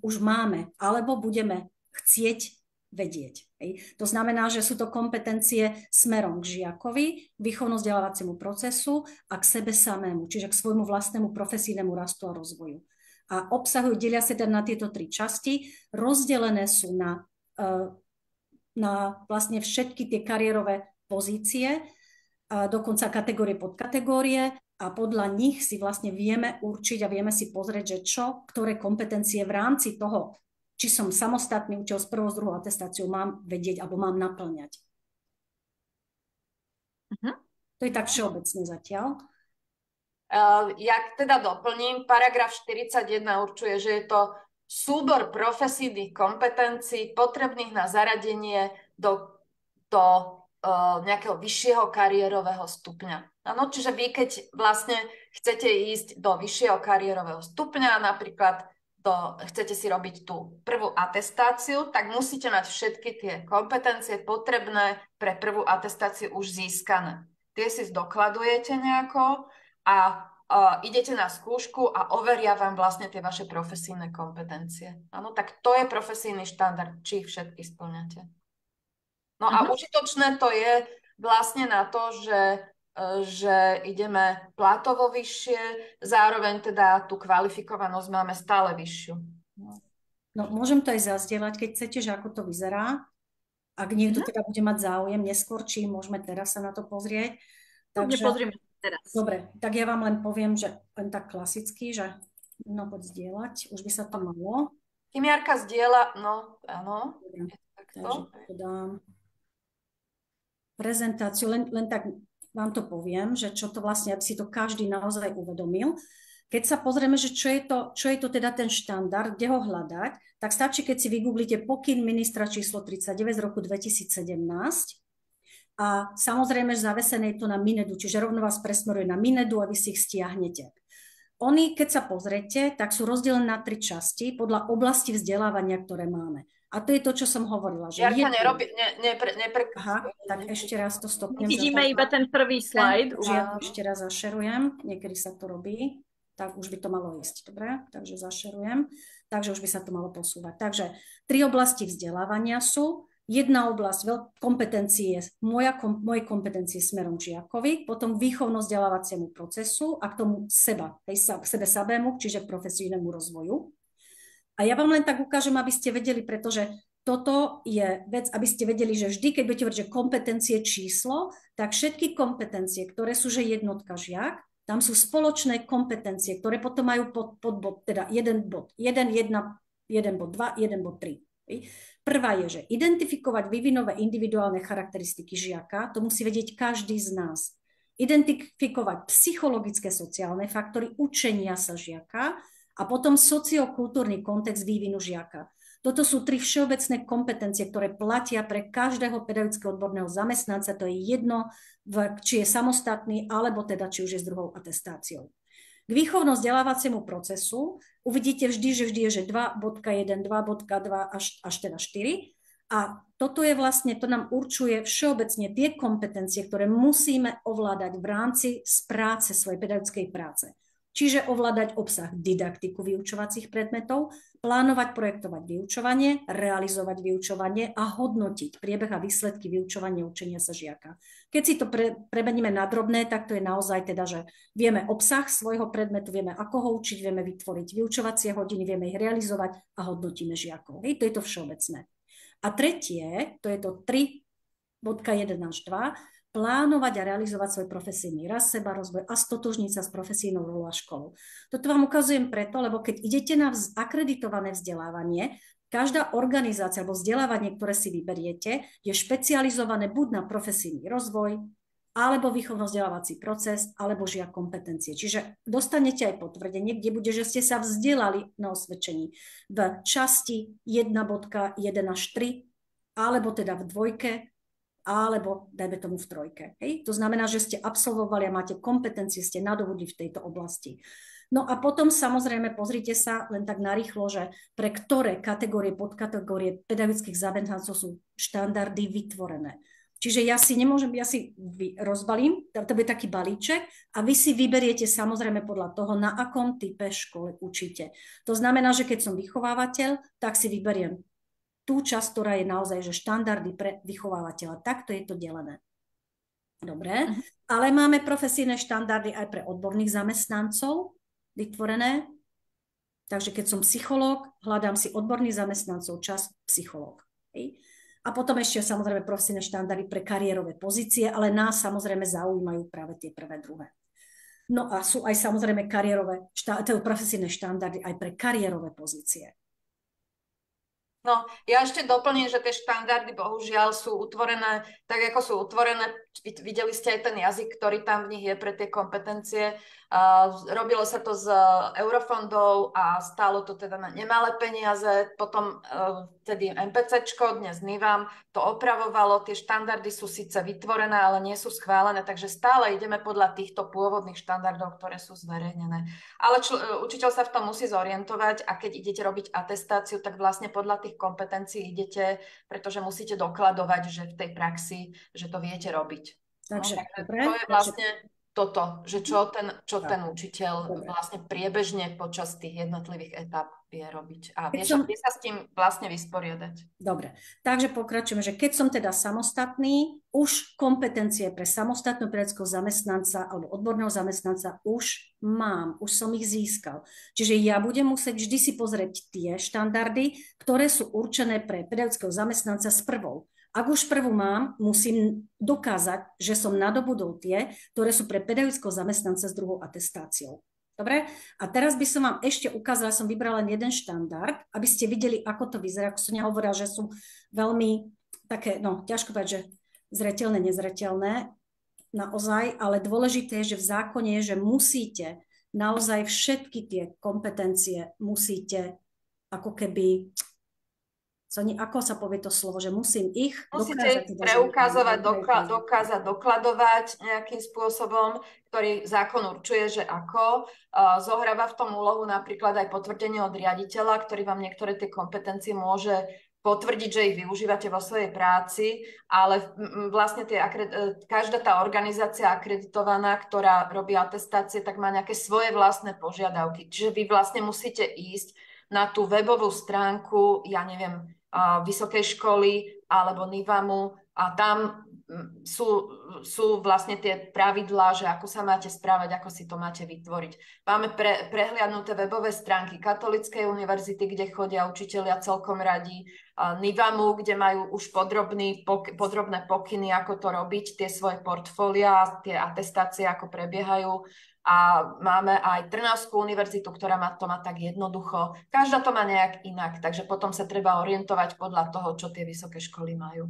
už máme, alebo budeme chcieť vedieť. To znamená, že sú to kompetencie smerom k žiakovi, výchovno-vzdelávaciemu procesu a k sebe samému, čiže k svojmu vlastnému profesijnému rastu a rozvoju. A delia sa teda na tieto 3 časti, rozdelené sú na vlastne všetky tie kariérové pozície, dokonca kategórie, podkategórie a podľa nich si vlastne vieme určiť a vieme si pozrieť, že ktoré kompetencie v rámci toho, či som samostatný učiteľ s prvou, s druhou atestáciou mám vedieť alebo mám naplňať. To je tak všeobecne zatiaľ. Jak teda doplním, paragraf 41 určuje, že je to súbor profesijných kompetencií potrebných na zaradenie do nejakého vyššieho kariérového stupňa. Áno, čiže vy, keď vlastne chcete ísť do vyššieho kariérového stupňa, napríklad chcete si robiť tú prvú atestáciu, tak musíte mať všetky tie kompetencie potrebné pre prvú atestáciu už získané. Tie si zdokladujete nejako a idete na skúšku a overia vám vlastne tie vaše profesijné kompetencie. Áno, tak to je profesijný štandard, či ich všetky spĺňate. No a užitočné to je vlastne na to, že ideme platovo vyššie, zároveň teda tú kvalifikovanosť máme stále vyššiu. No, môžem to aj zazdieľať, keď chcete, že ako to vyzerá. Ak niekto teda bude mať záujem neskôr, či môžeme teraz sa na to pozrieť. Takže pozrieme teraz. Dobre, tak ja vám len poviem, že len tak klasicky, že poď zdieľať, už by sa to malo. Kým Jarka zdieľa, no áno. Takže to dám prezentáciu, len tak vám to poviem, že čo to vlastne, aby si to každý naozaj uvedomil. Keď sa pozrieme, že čo je to teda ten štandard, kde ho hľadať, tak stačí, keď si vygooglite pokyn ministra číslo 39 z roku 2017 a samozrejme, že zavesené je to na Minedu, čiže rovno vás presmeruje na Minedu a vy si ich stiahnete. Oni, keď sa pozriete, tak sú rozdelené na 3 časti podľa oblasti vzdelávania, ktoré máme. A to je to, čo som hovorila. Že Jarka, nerobí. Aha, tak ešte raz to stopnem. Vidíme iba ten prvý slajd. Ja ešte raz zašerujem. Niekedy sa to robí. Tak už by to malo ísť. Dobre, takže zašerujem. Takže už by sa to malo posúvať. Takže 3 oblasti vzdelávania sú. Jedna oblasť kompetencie, moje kompetencie smerom žiakovi, potom výchovno-vzdelávaciemu procesu a k tomu sebe samému, čiže profesijnému rozvoju. A ja vám len tak ukážem, aby ste vedeli, pretože toto je vec, aby ste vedeli, že vždy, keď budete hovoriť, že kompetencie číslo, tak všetky kompetencie, ktoré sú, že jednotka žiak, tam sú spoločné kompetencie, ktoré potom majú podbod, teda jeden bod 1, jeden bod 2, jeden bod 3. Prvá je, že identifikovať vývinové individuálne charakteristiky žiaka, to musí vedieť každý z nás. Identifikovať psychologické sociálne faktory učenia sa žiaka, a potom sociokultúrny kontext vývinu žiaka. Toto sú 3 všeobecné kompetencie, ktoré platia pre každého pedagogického odborného zamestnanca. To je jedno, či je samostatný, alebo teda či už je s druhou atestáciou. K výchovno-vzdelávaciemu procesu uvidíte vždy je, že 2.1, 2.2 až teda 4. A toto je vlastne, to nám určuje všeobecne tie kompetencie, ktoré musíme ovládať v rámci práce, svojej pedagogickej práce. Čiže ovládať obsah didaktiku vyučovacích predmetov, plánovať, projektovať vyučovanie, realizovať vyučovanie a hodnotiť priebeh a výsledky vyučovania učenia sa žiaka. Keď si to premeníme na drobné, tak to je naozaj teda, že vieme obsah svojho predmetu, vieme ako ho učiť, vieme vytvoriť vyučovacie hodiny, vieme ich realizovať a hodnotíme žiakov. To je to všeobecné. A tretie, to je to 3.1 až 2, plánovať a realizovať svoj profesijný rast, seba rozvoj a stotožniť sa s profesijnou rolou a školou. Toto vám ukazujem preto, lebo keď idete na akreditované vzdelávanie, každá organizácia alebo vzdelávanie, ktoré si vyberiete, je špecializované buď na profesijný rozvoj, alebo výchovno-vzdelávací proces, alebo žiak kompetencie. Čiže dostanete aj potvrdenie, kde bude, že ste sa vzdelali na osvedčení v časti 1.1 až 3, alebo teda v 2, alebo dajme tomu v 3. Hej? To znamená, že ste absolvovali a máte kompetencie, ste nadobudli v tejto oblasti. No a potom samozrejme pozrite sa len tak narýchlo, že pre ktoré kategórie, podkategórie pedagogických zamestnancov sú štandardy vytvorené. Čiže ja si rozbalím, to bude taký balíček a vy si vyberiete samozrejme podľa toho, na akom type škole učíte. To znamená, že keď som vychovávateľ, tak si vyberiem tú časť, ktorá je naozaj že štandardy pre vychovávateľa. Takto je to delené. Dobre, ale máme profesijné štandardy aj pre odborných zamestnancov vytvorené. Takže keď som psychológ, hľadám si odborných zamestnancov, časť psychológ. A potom ešte samozrejme profesijné štandardy pre kariérové pozície, ale nás samozrejme zaujímajú práve tie prvé, druhé. No a sú aj samozrejme profesijné štandardy aj pre kariérové pozície. No, ja ešte doplním, že tie štandardy bohužiaľ sú utvorené, tak ako sú utvorené, videli ste aj ten jazyk, ktorý tam v nich je pre tie kompetencie. Robilo sa to z eurofondov a stálo to teda na nemalé peniaze. Potom tedy MPCčko, dnes NIVAM, to opravovalo. Tie štandardy sú síce vytvorené, ale nie sú schválené, takže stále ideme podľa týchto pôvodných štandardov, ktoré sú zverejnené. Ale učiteľ sa v tom musí zorientovať a keď idete robiť atestáciu, tak vlastne podľa tých kompetencií idete, pretože musíte dokladovať, že v tej praxi, že to viete robiť. Takže, to je vlastne toto, že čo ten učiteľ vlastne priebežne počas tých jednotlivých etáp vie robiť a vie sa s tým vlastne vysporiadať. Dobre, takže pokračujeme, že keď som teda samostatný, už kompetencie pre samostatnú pedagogického zamestnanca alebo odborného zamestnanca už mám, už som ich získal. Čiže ja budem musieť vždy si pozrieť tie štandardy, ktoré sú určené pre pedagogického zamestnanca s prvou. Ak už prvú mám, musím dokázať, že som nadobudol tie, ktoré sú pre pedagogického zamestnanca s druhou atestáciou. Dobre? A teraz by som vám ešte ukázala, som vybrala len jeden štandard, aby ste videli, ako to vyzerá. Ako som hovorila, že sú veľmi také, ťažko povedať, že zreteľné, nezreteľné. naozaj, ale dôležité je, že v zákone je, že musíte naozaj všetky tie kompetencie musíte ako keby, ako sa povie to slovo, že musím ich musíte dokázať. preukazovať, dokázať, dokladovať nejakým spôsobom, ktorý zákon určuje, že ako. Zohráva v tom úlohu napríklad aj potvrdenie od riaditeľa, ktorý vám niektoré tie kompetencie môže potvrdiť, že ich využívate vo svojej práci, ale vlastne každá tá organizácia akreditovaná, ktorá robí atestácie, tak má nejaké svoje vlastné požiadavky. Čiže vy vlastne musíte ísť na tú webovú stránku, ja neviem, vysokej školy alebo NIVAMu a tam sú vlastne tie pravidlá, že ako sa máte správať, ako si to máte vytvoriť. Máme prehliadnuté webové stránky Katolíckej univerzity, kde chodia učitelia celkom radi, NIVAMu, kde majú už podrobné pokyny, ako to robiť, tie svoje portfólia, tie atestácie, ako prebiehajú. A máme aj Trnavskú univerzitu, ktorá to má tak jednoducho. Každá to má nejak inak, takže potom sa treba orientovať podľa toho, čo tie vysoké školy majú.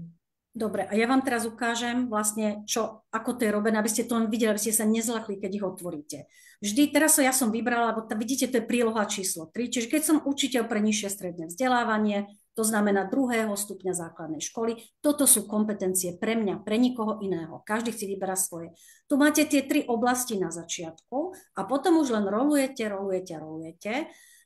Dobre, a ja vám teraz ukážem vlastne, ako to je robené, aby ste to len videli, aby ste sa nezlakli, keď ich otvoríte. Vždy, teraz ja som vybrala, lebo vidíte, to je príloha číslo 3, čiže keď som učiteľ pre nižšie stredné vzdelávanie, to znamená 2. stupňa základnej školy. Toto sú kompetencie pre mňa, pre nikoho iného. Každý si vyberá svoje. Tu máte tie 3 oblasti na začiatku a potom už len rolujete,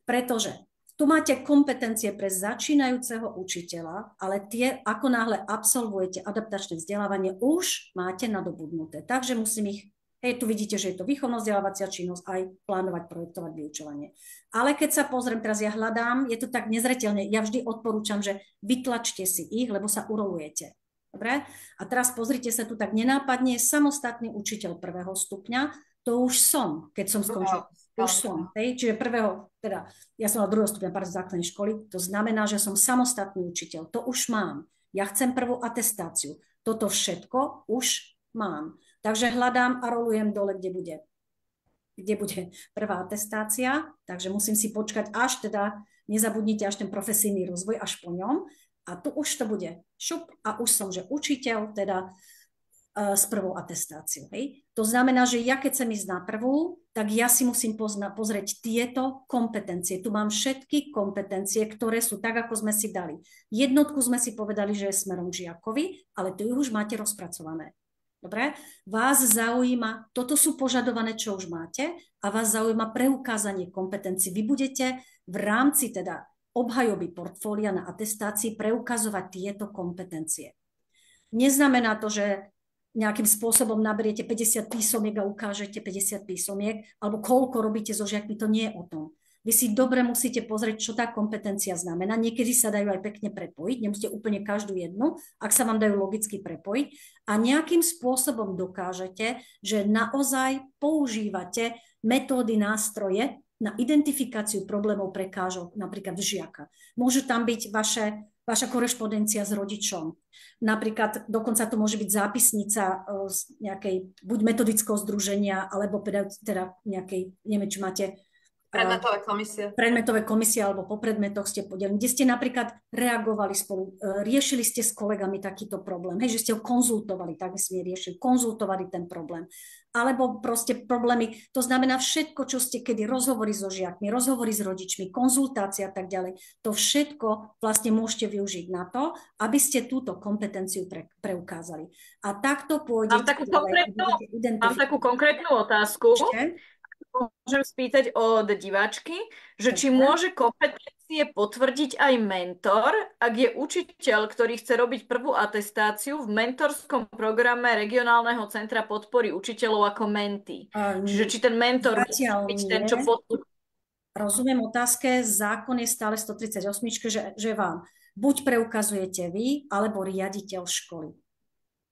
pretože tu máte kompetencie pre začínajúceho učiteľa, ale tie, ako náhle absolvujete adaptačné vzdelávanie, už máte nadobudnuté. Takže musím ich. Tu vidíte, že je to výchovno-vzdelávacia činnosť, aj plánovať, projektovať, vyučovanie. Ale keď sa pozriem, teraz ja hľadám, je to tak nezreteľne, ja vždy odporúčam, že vytlačte si ich, lebo sa urolujete. Dobre? A teraz pozrite sa tu tak nenápadne, samostatný učiteľ 1. stupňa, to už som, keď som skončil. Už som. Čiže ja som na 2. stupňa základnej školy, to znamená, že som samostatný učiteľ. To už mám. Ja chcem prvú atestáciu. Toto všetko už mám. Takže hľadám a rolujem dole, kde bude prvá atestácia. Takže musím si počkať až nezabudnite až ten profesijný rozvoj, až po ňom. A tu už to bude šup a už som, že učiteľ s prvou atestáciou. To znamená, že ja keď chcem ísť na prvú, tak ja si musím pozrieť tieto kompetencie. Tu mám všetky kompetencie, ktoré sú tak, ako sme si dali. Jednotku sme si povedali, že je smerom žiakovi, ale tu už máte rozpracované. Dobre? Vás zaujíma, toto sú požadované, čo už máte, a vás zaujíma preukázanie kompetencií. Vy budete v rámci obhajoby portfólia na atestácii preukazovať tieto kompetencie. Neznamená to, že nejakým spôsobom naberiete 50 písomiek a ukážete 50 písomiek, alebo koľko robíte so žiakmi, to nie je o tom. Vy si dobre musíte pozrieť, čo tá kompetencia znamená. Niekedy sa dajú aj pekne prepojiť, nemusíte úplne každú jednu, ak sa vám dajú logicky prepojiť, a nejakým spôsobom dokážete, že naozaj používate metódy, nástroje na identifikáciu problémov, prekážok, napríklad žiaka. Môžu tam byť vaša korešpondencia s rodičom. Napríklad dokonca to môže byť zápisnica z nejakej buď metodického združenia, alebo nejakej, neviem, či máte predmetové komisie alebo po predmetoch ste podelení, kde ste napríklad reagovali spolu, riešili ste s kolegami takýto problém, že ste ho konzultovali, tak by sme riešili, konzultovali ten problém. Alebo proste problémy, to znamená všetko, čo ste kedy rozhovory so žiakmi, rozhovory s rodičmi, konzultácia a tak ďalej, to všetko vlastne môžete využiť na to, aby ste túto kompetenciu preukázali. A takto pôjdete. Mám takú konkrétnu otázku. Môžem spýtať od diváčky, že či môže kompetencie potvrdiť aj mentor, ak je učiteľ, ktorý chce robiť prvú atestáciu v mentorskom programe Regionálneho centra podpory učiteľov ako mentí. Čiže či ten mentor môže byť ten, čo podporuje. Rozumiem otázke, zákon je stále 138, že vám buď preukazujete vy, alebo riaditeľ školy.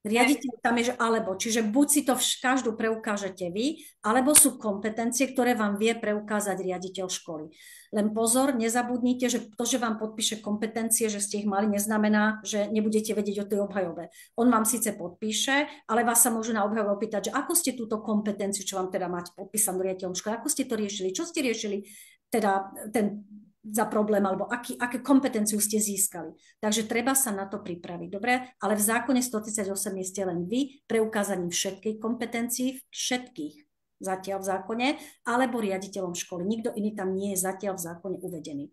Riaditeľ tam je, že alebo, čiže buď si to každú preukážete vy, alebo sú kompetencie, ktoré vám vie preukázať riaditeľ školy. Len pozor, nezabudnite, že to, že vám podpíše kompetencie, že ste ich mali, neznamená, že nebudete vedieť o tej obhajobe. On vám síce podpíše, ale vás sa môžu na obhajobe opýtať, že ako ste túto kompetenciu, čo vám teda máte podpísanú riaditeľom školy, ako ste to riešili, čo ste riešili, teda ten za problém, alebo aké kompetenciu ste získali. Takže treba sa na to pripraviť, dobre? Ale v zákone 138 ste len vy preukázaním všetkých kompetencií, všetkých zatiaľ v zákone, alebo riaditeľom školy. Nikto iný tam nie je zatiaľ v zákone uvedený.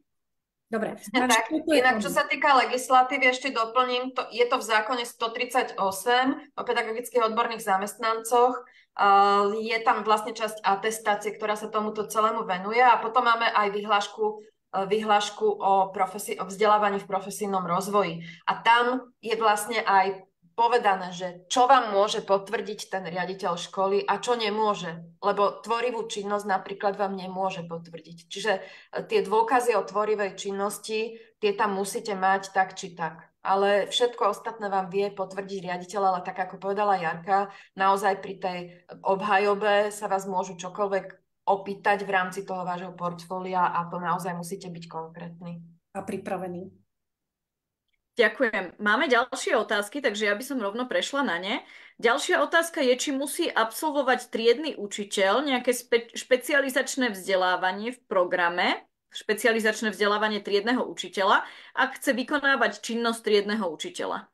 Dobre. Tak, inak, čo sa týka legislatívy, ešte doplním, je to v zákone 138 o pedagogických odborných zamestnancoch. Je tam vlastne časť atestácie, ktorá sa tomuto celému venuje a potom máme aj vyhlášku o vzdelávaní v profesijnom rozvoji. A tam je vlastne aj povedané, že čo vám môže potvrdiť ten riaditeľ školy a čo nemôže, lebo tvorivú činnosť napríklad vám nemôže potvrdiť. Čiže tie dôkazy o tvorivej činnosti, tie tam musíte mať tak či tak. Ale všetko ostatné vám vie potvrdiť riaditeľ, ale tak ako povedala Jarka, naozaj pri tej obhajobe sa vás môžu čokoľvek opýtať v rámci toho vášho portfólia a to naozaj musíte byť konkrétni. A pripravený. Ďakujem. Máme ďalšie otázky, takže ja by som rovno prešla na ne. Ďalšia otázka je, či musí absolvovať triedny učiteľ nejaké špecializačné vzdelávanie v programe, špecializačné vzdelávanie triedneho učiteľa, ak chce vykonávať činnosť triedneho učiteľa.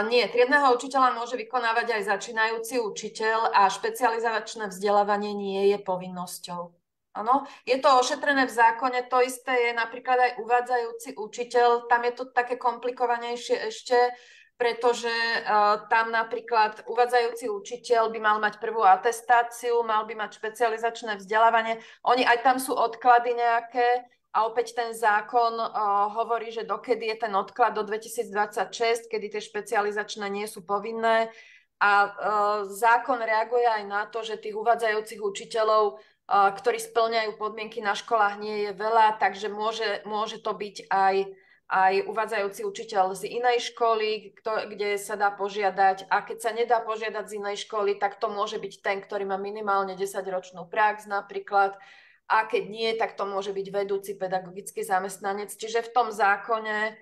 Nie, triedneho učiteľa môže vykonávať aj začínajúci učiteľ a špecializačné vzdelávanie nie je povinnosťou. Áno, je to ošetrené v zákone, to isté je napríklad aj uvádzajúci učiteľ, tam je to také komplikovanejšie ešte, pretože tam napríklad uvádzajúci učiteľ by mal mať prvú atestáciu, mal by mať špecializačné vzdelávanie, aj tam sú odklady nejaké a opäť ten zákon hovorí, že dokedy je ten odklad do 2026, kedy tie špecializačné nie sú povinné a zákon reaguje aj na to, že tých uvádzajúcich učiteľov ktorí spĺňajú podmienky na školách, nie je veľa, takže môže to byť aj uvádzajúci učiteľ z inej školy, kde sa dá požiadať. A keď sa nedá požiadať z inej školy, tak to môže byť ten, ktorý má minimálne 10-ročnú prax napríklad. A keď nie, tak to môže byť vedúci pedagogický zamestnanec. Čiže v tom zákone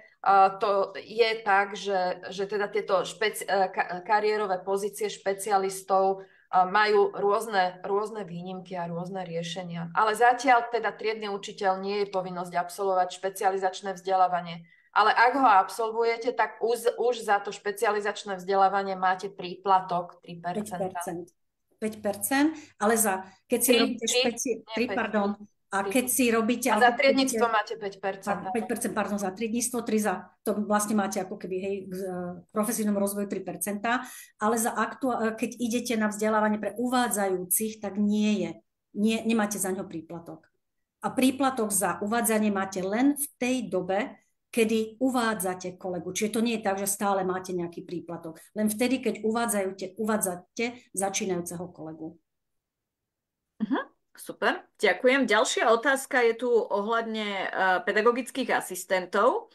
to je tak, že teda tieto kariérové pozície špecialistov majú rôzne výnimky a rôzne riešenia. Ale zatiaľ teda triedny učiteľ nie je povinnosť absolvovať špecializačné vzdelávanie. Ale ak ho absolvujete, tak už za to špecializačné vzdelávanie máte príplatok 3%. 5%, ale keď si robíte keď si robíte... A za triednictvo máte 5%. 5%, pardon, za triednictvo, 3 za... To vlastne máte ako keby, hej, v profesijnom rozvoju 3%, ale keď idete na vzdelávanie pre uvádzajúcich, tak nemáte za ňo príplatok. A príplatok za uvádzanie máte len v tej dobe, kedy uvádzate kolegu. Čiže to nie je tak, že stále máte nejaký príplatok. Len vtedy, keď uvádzate začínajúceho kolegu. Super, ďakujem. Ďalšia otázka je tu ohľadne pedagogických asistentov.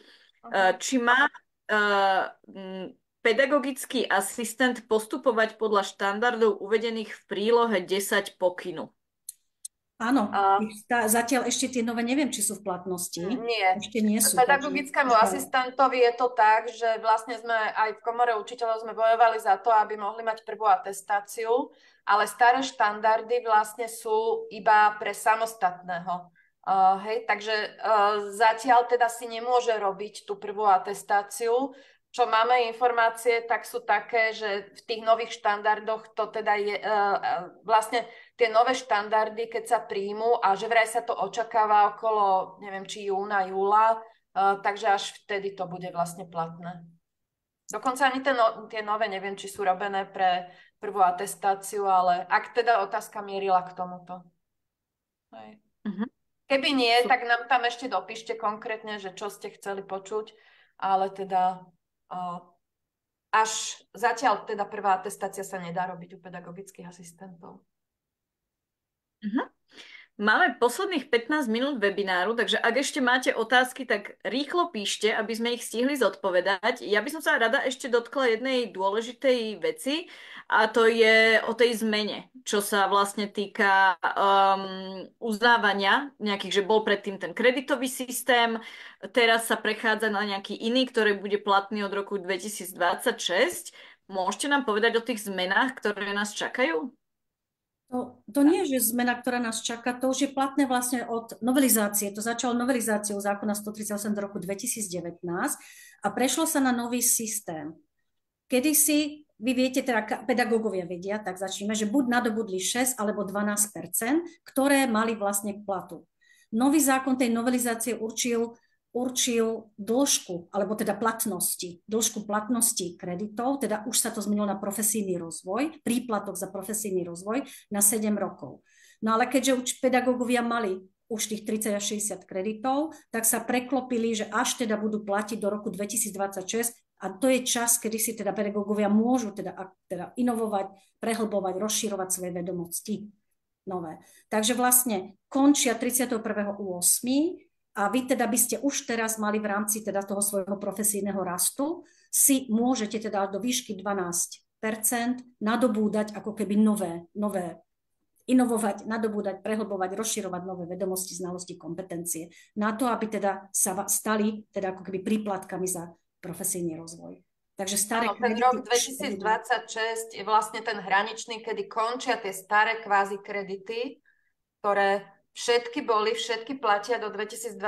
Či má pedagogický asistent postupovať podľa štandardov uvedených v prílohe 10 pokynu? Áno, zatiaľ ešte tie nové neviem, či sú v platnosti. Nie. Ešte nie sú. Pedagogickému asistentovi je to tak, že vlastne sme aj v komore učiteľov sme bojovali za to, aby mohli mať prvú atestáciu, ale staré štandardy vlastne sú iba pre samostatného. Takže zatiaľ teda si nemôže robiť tú prvú atestáciu. Čo máme informácie, tak sú také, že v tých nových štandardoch to teda je vlastne tie nové štandardy, keď sa príjmú a že vraj sa to očakáva okolo, neviem, či júna, júla, takže až vtedy to bude vlastne platné. Dokonca ani tie nové, neviem, či sú robené pre prvú atestáciu, ale ak teda otázka mierila k tomuto. Keby nie, tak nám tam ešte dopíšte konkrétne, že čo ste chceli počuť, ale teda až zatiaľ teda prvá atestácia sa nedá robiť u pedagogických asistentov. Máme posledných 15 minút webináru, takže ak ešte máte otázky, tak rýchlo píšte, aby sme ich stihli zodpovedať. Ja by som sa rada ešte dotkla jednej dôležitej veci a to je o tej zmene, čo sa vlastne týka uznávania nejakých, že bol predtým ten kreditový systém, teraz sa prechádza na nejaký iný, ktorý bude platný od roku 2026. Môžete nám povedať o tých zmenách, ktoré nás čakajú? To To nie je že zmena, ktorá nás čaká, to už je platné vlastne od novelizácie. To začalo novelizáciou zákona 138 z roku 2019 a prešlo sa na nový systém. Kedysi, vy viete, teda pedagógovia vedia, tak začneme, že buď nadobudli 6 alebo 12%, ktoré mali vlastne k platu. Nový zákon tej novelizácie určil dĺžku, alebo teda dĺžku platnosti kreditov, teda už sa to zmenilo na profesijný rozvoj, príplatok za profesijný rozvoj na 7 rokov. No ale keďže už pedagógovia mali už tých 30 až 60 kreditov, tak sa preklopili, že až teda budú platiť do roku 2026 a to je čas, kedy si teda pedagógovia môžu teda inovovať, prehlbovať, rozširovať svoje vedomosti nové. Takže vlastne končia 31.8. a vy teda by ste už teraz mali v rámci teda toho svojho profesijného rastu si môžete teda do výšky 12% nadobúdať ako keby nové inovovať, nadobúdať, prehlbovať, rozširovať nové vedomosti, znalosti, kompetencie na to, aby teda sa stali teda ako keby príplatkami za profesijný rozvoj. Takže staré ten rok 2026 je vlastne ten hraničný, kedy končia tie staré kvázi kredity, ktoré všetky platia do 2026,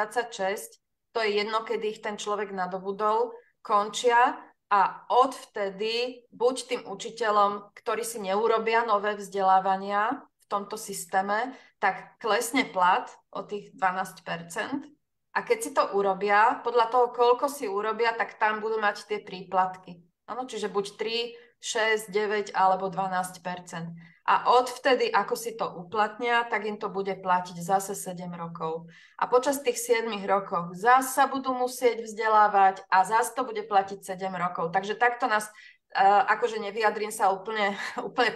to je jedno, kedy ich ten človek nadobudol, končia a odvtedy buď tým učiteľom, ktorí si neurobia nové vzdelávania v tomto systéme, tak klesne plat o tých 12%. A keď si to urobia, podľa toho, koľko si urobia, tak tam budú mať tie príplatky. Ano, čiže buď 3, 6, 9 alebo 12%. A odvtedy, ako si to uplatnia, tak im to bude platiť zase 7 rokov. A počas tých 7 rokov zase sa budú musieť vzdelávať a zase to bude platiť 7 rokov. Takže takto nás, akože nevyjadrím sa úplne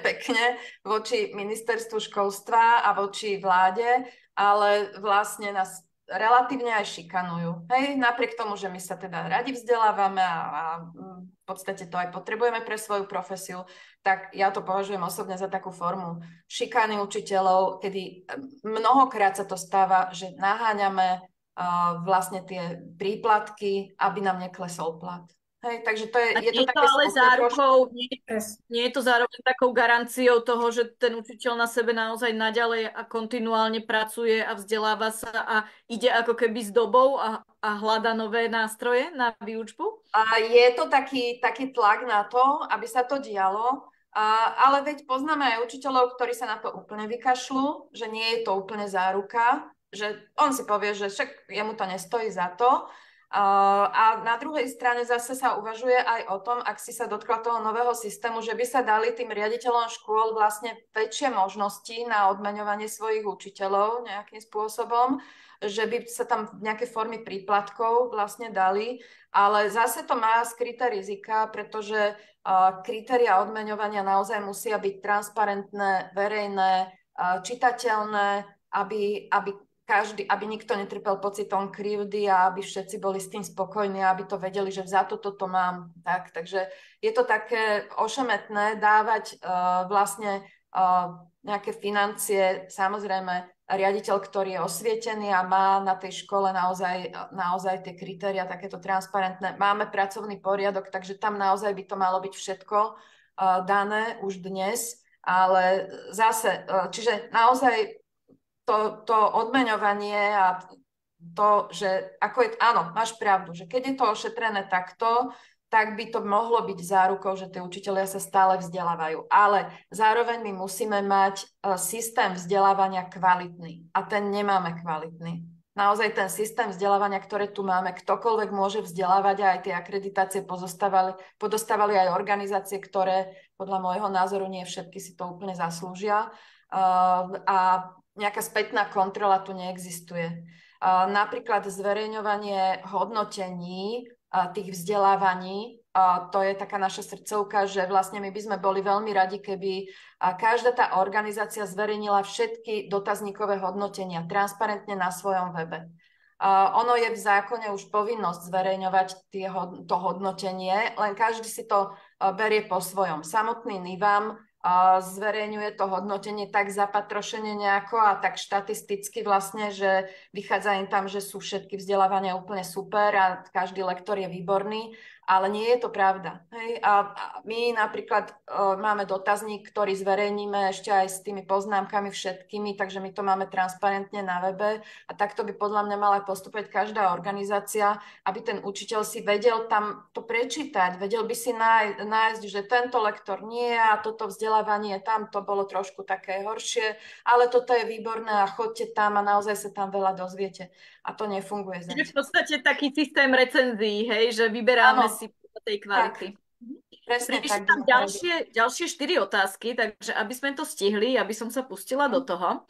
pekne voči ministerstvu školstva a voči vláde, ale vlastne nás relatívne aj šikanujú. Hej, napriek tomu, že my sa teda radi vzdelávame a v podstate to aj potrebujeme pre svoju profesiu, tak ja to považujem osobne za takú formu šikany učiteľov, kedy mnohokrát sa to stáva, že naháňame vlastne tie príplatky, aby nám neklesol plat. Hej, takže to je to také ale zárukou, nie je to zároveň takou garanciou toho, že ten učiteľ na sebe naozaj naďalej a kontinuálne pracuje a vzdeláva sa a ide ako keby s dobou a hľada nové nástroje na výučbu? A je to taký tlak na to, aby sa to dialo, ale veď poznáme aj učiteľov, ktorí sa na to úplne vykašľú, že nie je to úplne záruka, že on si povie, že však jemu to nestojí za to. A na druhej strane zase sa uvažuje aj o tom, ak si sa dotkla toho nového systému, že by sa dali tým riaditeľom škôl vlastne väčšie možnosti na odmeňovanie svojich učiteľov nejakým spôsobom, že by sa tam nejaké formy príplatkov vlastne dali, ale zase to má skryté rizika, pretože kritéria odmeňovania naozaj musia byť transparentné, verejné, čitateľné, aby nikto netrpel pocitom krivdy a aby všetci boli s tým spokojní a aby to vedeli, že za toto mám. Takže je to také ošemetné dávať vlastne nejaké financie, samozrejme riaditeľ, ktorý je osvietený a má na tej škole naozaj tie kritéria takéto transparentné. Máme pracovný poriadok, takže tam naozaj by to malo byť všetko dané už dnes, ale zase, čiže naozaj to odmeňovanie a to, že áno, máš pravdu, že keď je to ošetrené takto, tak by to mohlo byť zárukou, že tí učitelia sa stále vzdelávajú. Ale zároveň my musíme mať systém vzdelávania kvalitný a ten nemáme kvalitný. Naozaj ten systém vzdelávania, ktoré tu máme, ktokoľvek môže vzdelávať a aj tie akreditácie podostávali aj organizácie, ktoré podľa môjho názoru nie všetky si to úplne zaslúžia. A nejaká spätná kontrola tu neexistuje. Napríklad zverejňovanie hodnotení tých vzdelávaní, to je taká naša srdcovka, že vlastne my by sme boli veľmi radi, keby každá tá organizácia zverejnila všetky dotazníkové hodnotenia transparentne na svojom webe. Ono je v zákone už povinnosť zverejňovať to hodnotenie, len každý si to berie po svojom. Samotný NIVAM zverejňuje to hodnotenie tak zapatrošene nejako a tak štatisticky vlastne, že vychádza im tam, že sú všetky vzdelávania úplne super a každý lektor je výborný, Ale nie je to pravda. Hej? A my napríklad máme dotazník, ktorý zverejníme ešte aj s tými poznámkami všetkými, takže my to máme transparentne na webe a takto by podľa mňa mala postupovať každá organizácia, aby ten učiteľ si vedel tam to prečítať, vedel by si nájsť, že tento lektor nie a toto vzdelávanie tam to bolo trošku také horšie, ale toto je výborné a chodte tam a naozaj sa tam veľa dozviete. A to nefunguje Čiže v zatiaľ. podstate taký systém recenzií, hej, že vyberáme Áno, si podľa tej tak, kvality. presne Prišli tak by tam sme mali. ďalšie 4 otázky, takže aby sme to stihli, aby som sa pustila do toho.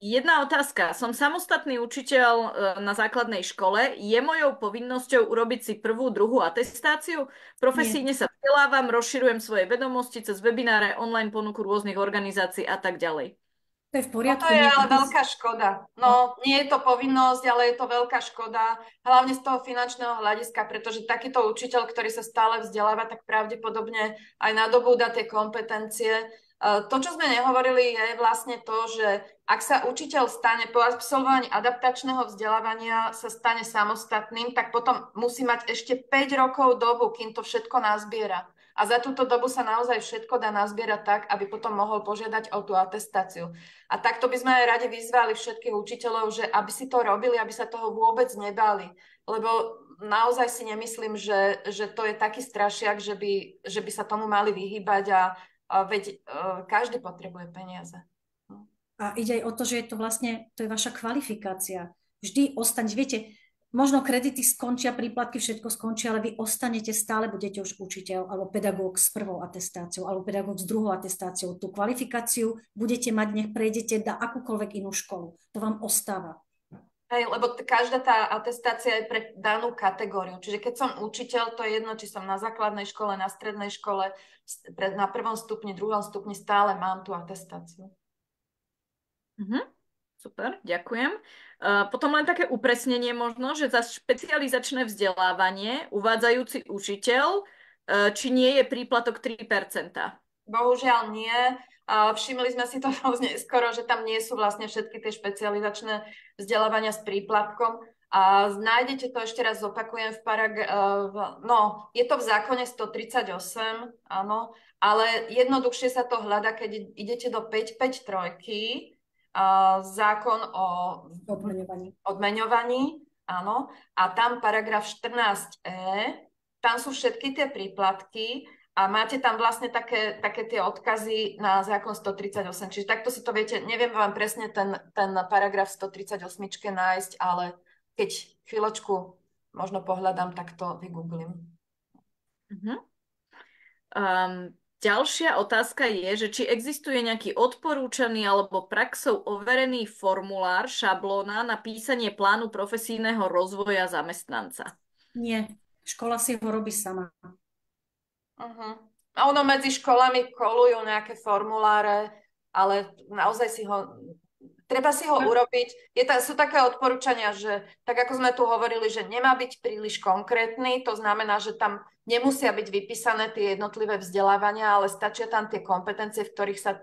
Jedna otázka. Som samostatný učiteľ na základnej škole. Je mojou povinnosťou urobiť si prvú, druhú atestáciu? Nie, Profesíne sa vzdelávam, rozširujem svoje vedomosti cez webináre, online ponuku rôznych organizácií a tak ďalej. to je v Toto poriadku. je Nie, ale veľká škoda. No, nie je to povinnosť, ale je to veľká škoda, hlavne z toho finančného hľadiska, pretože takýto učiteľ, ktorý sa stále vzdeláva, tak pravdepodobne aj nadobúda tie kompetencie. To, čo sme nehovorili, je vlastne to, že ak sa učiteľ stane po absolvovaní adaptačného vzdelávania sa stane samostatným, tak potom musí mať ešte 5 rokov dobu, kým to všetko nazbiera. A za túto dobu sa naozaj všetko dá nazbierať tak, aby potom mohol požiadať o tú atestáciu. A takto by sme aj radi vyzvali všetkých učiteľov, že aby si to robili, aby sa toho vôbec nebali. Lebo naozaj si nemyslím, že to je taký strašiak, že by sa tomu mali vyhýbať a veď každý potrebuje peniaze. A ide aj o to, že je to vlastne, to je vaša kvalifikácia. Vždy ostaňte, viete, možno kredity skončia, príplatky, všetko skončí, ale vy ostanete, stále budete už učiteľ alebo pedagóg s prvou atestáciou alebo pedagóg s druhou atestáciou. Tú kvalifikáciu budete mať, nech prejdete na akúkoľvek inú školu. To vám ostáva. Hej, lebo každá tá atestácia je pre danú kategóriu. Čiže keď som učiteľ, to je jedno, či som na základnej škole, na strednej škole, na prvom stupni, druhom stupni, stále mám tú atestáciu. Super, ďakujem. Potom len také upresnenie možno, že za špecializačné vzdelávanie uvádzajúci učiteľ, či nie je príplatok 3%. Bohužiaľ nie. Všimli sme si to rôzne skoro, že tam nie sú vlastne všetky tie špecializačné vzdelávania s príplatkom. A nájdete to, ešte raz zopakujem, je to v zákone 138, áno, ale jednoduchšie sa to hľada, keď idete do 553, zákon o odmeňovaní, áno, a tam paragraf 14e, tam sú všetky tie príplatky a máte tam vlastne také tie odkazy na zákon 138. Čiže takto si to viete, neviem vám presne ten paragraf 138 nájsť, ale keď chvíľočku možno pohľadám, tak to vygooglím. Ďalšia otázka je, že či existuje nejaký odporúčaný alebo praxou overený formulár, šablóna na písanie plánu profesijného rozvoja zamestnanca. Nie, škola si ho robí sama. A ono medzi školami kolujú nejaké formuláre, ale naozaj treba si ho urobiť. Sú také odporúčania, že tak ako sme tu hovorili, že nemá byť príliš konkrétny, to znamená, že tam nemusia byť vypísané tie jednotlivé vzdelávania, ale stačia tam tie kompetencie, v ktorých sa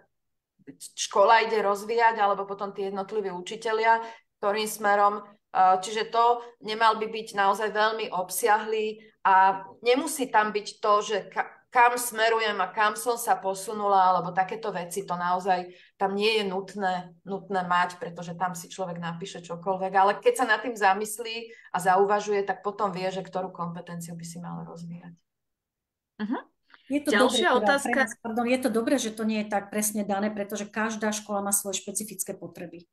škola ide rozvíjať, alebo potom tie jednotliví učitelia, ktorým smerom. Čiže to nemal by byť naozaj veľmi obsiahlý a nemusí tam byť to, že kam smerujem a kam som sa posunula, alebo takéto veci, to naozaj tam nie je nutné mať, pretože tam si človek napíše čokoľvek, ale keď sa nad tým zamyslí a zauvažuje, tak potom vie, že ktorú kompetenciu by si mal rozvíjať. Je to Ďalšia dobré, otázka. je to dobré, že to nie je tak presne dané, pretože každá škola má svoje špecifické potreby.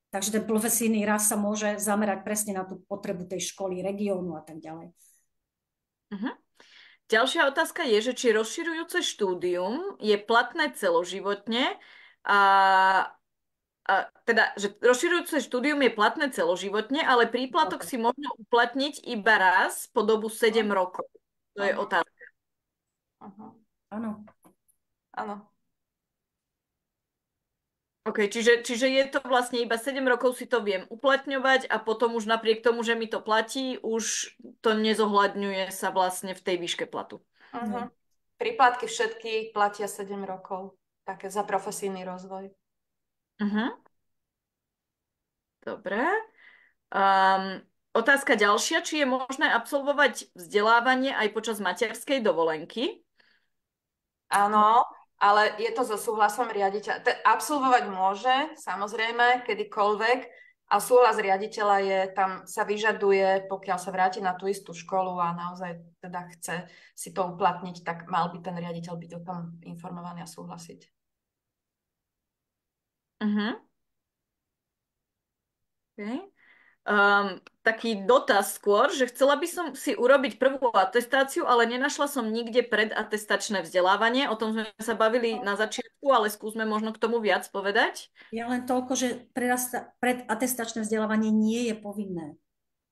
Takže ten profesijný rast sa môže zamerať presne na tú potrebu tej školy, regiónu a tak ďalej. Ďalšia otázka je, že či rozširujúce štúdium je platné celoživotne teda, že rozširujúce štúdium je platné celoživotne, ale príplatok si možno uplatniť iba raz po dobu 7 rokov. To je otázka. Áno. OK, čiže je to vlastne iba 7 rokov si to viem uplatňovať a potom už napriek tomu, že mi to platí, už to nezohľadňuje sa vlastne v tej výške platu. Príplatky všetky platia 7 rokov, také za profesijný rozvoj. Dobre. Otázka ďalšia, či je možné absolvovať vzdelávanie aj počas materskej dovolenky? Áno, ale je to so súhlasom riaditeľa. Absolvovať môže, samozrejme, kedykoľvek, a súhlas riaditeľa je, tam sa vyžaduje, pokiaľ sa vráti na tú istú školu a naozaj teda chce si to uplatniť, tak mal by ten riaditeľ byť o tom informovaný a súhlasiť. Okay. Taký dotaz skôr, že chcela by som si urobiť prvú atestáciu, ale nenašla som nikde predatestačné vzdelávanie. O tom sme sa bavili na začiatku, ale skúsme možno k tomu viac povedať. Ja len toľko, že predatestačné vzdelávanie nie je povinné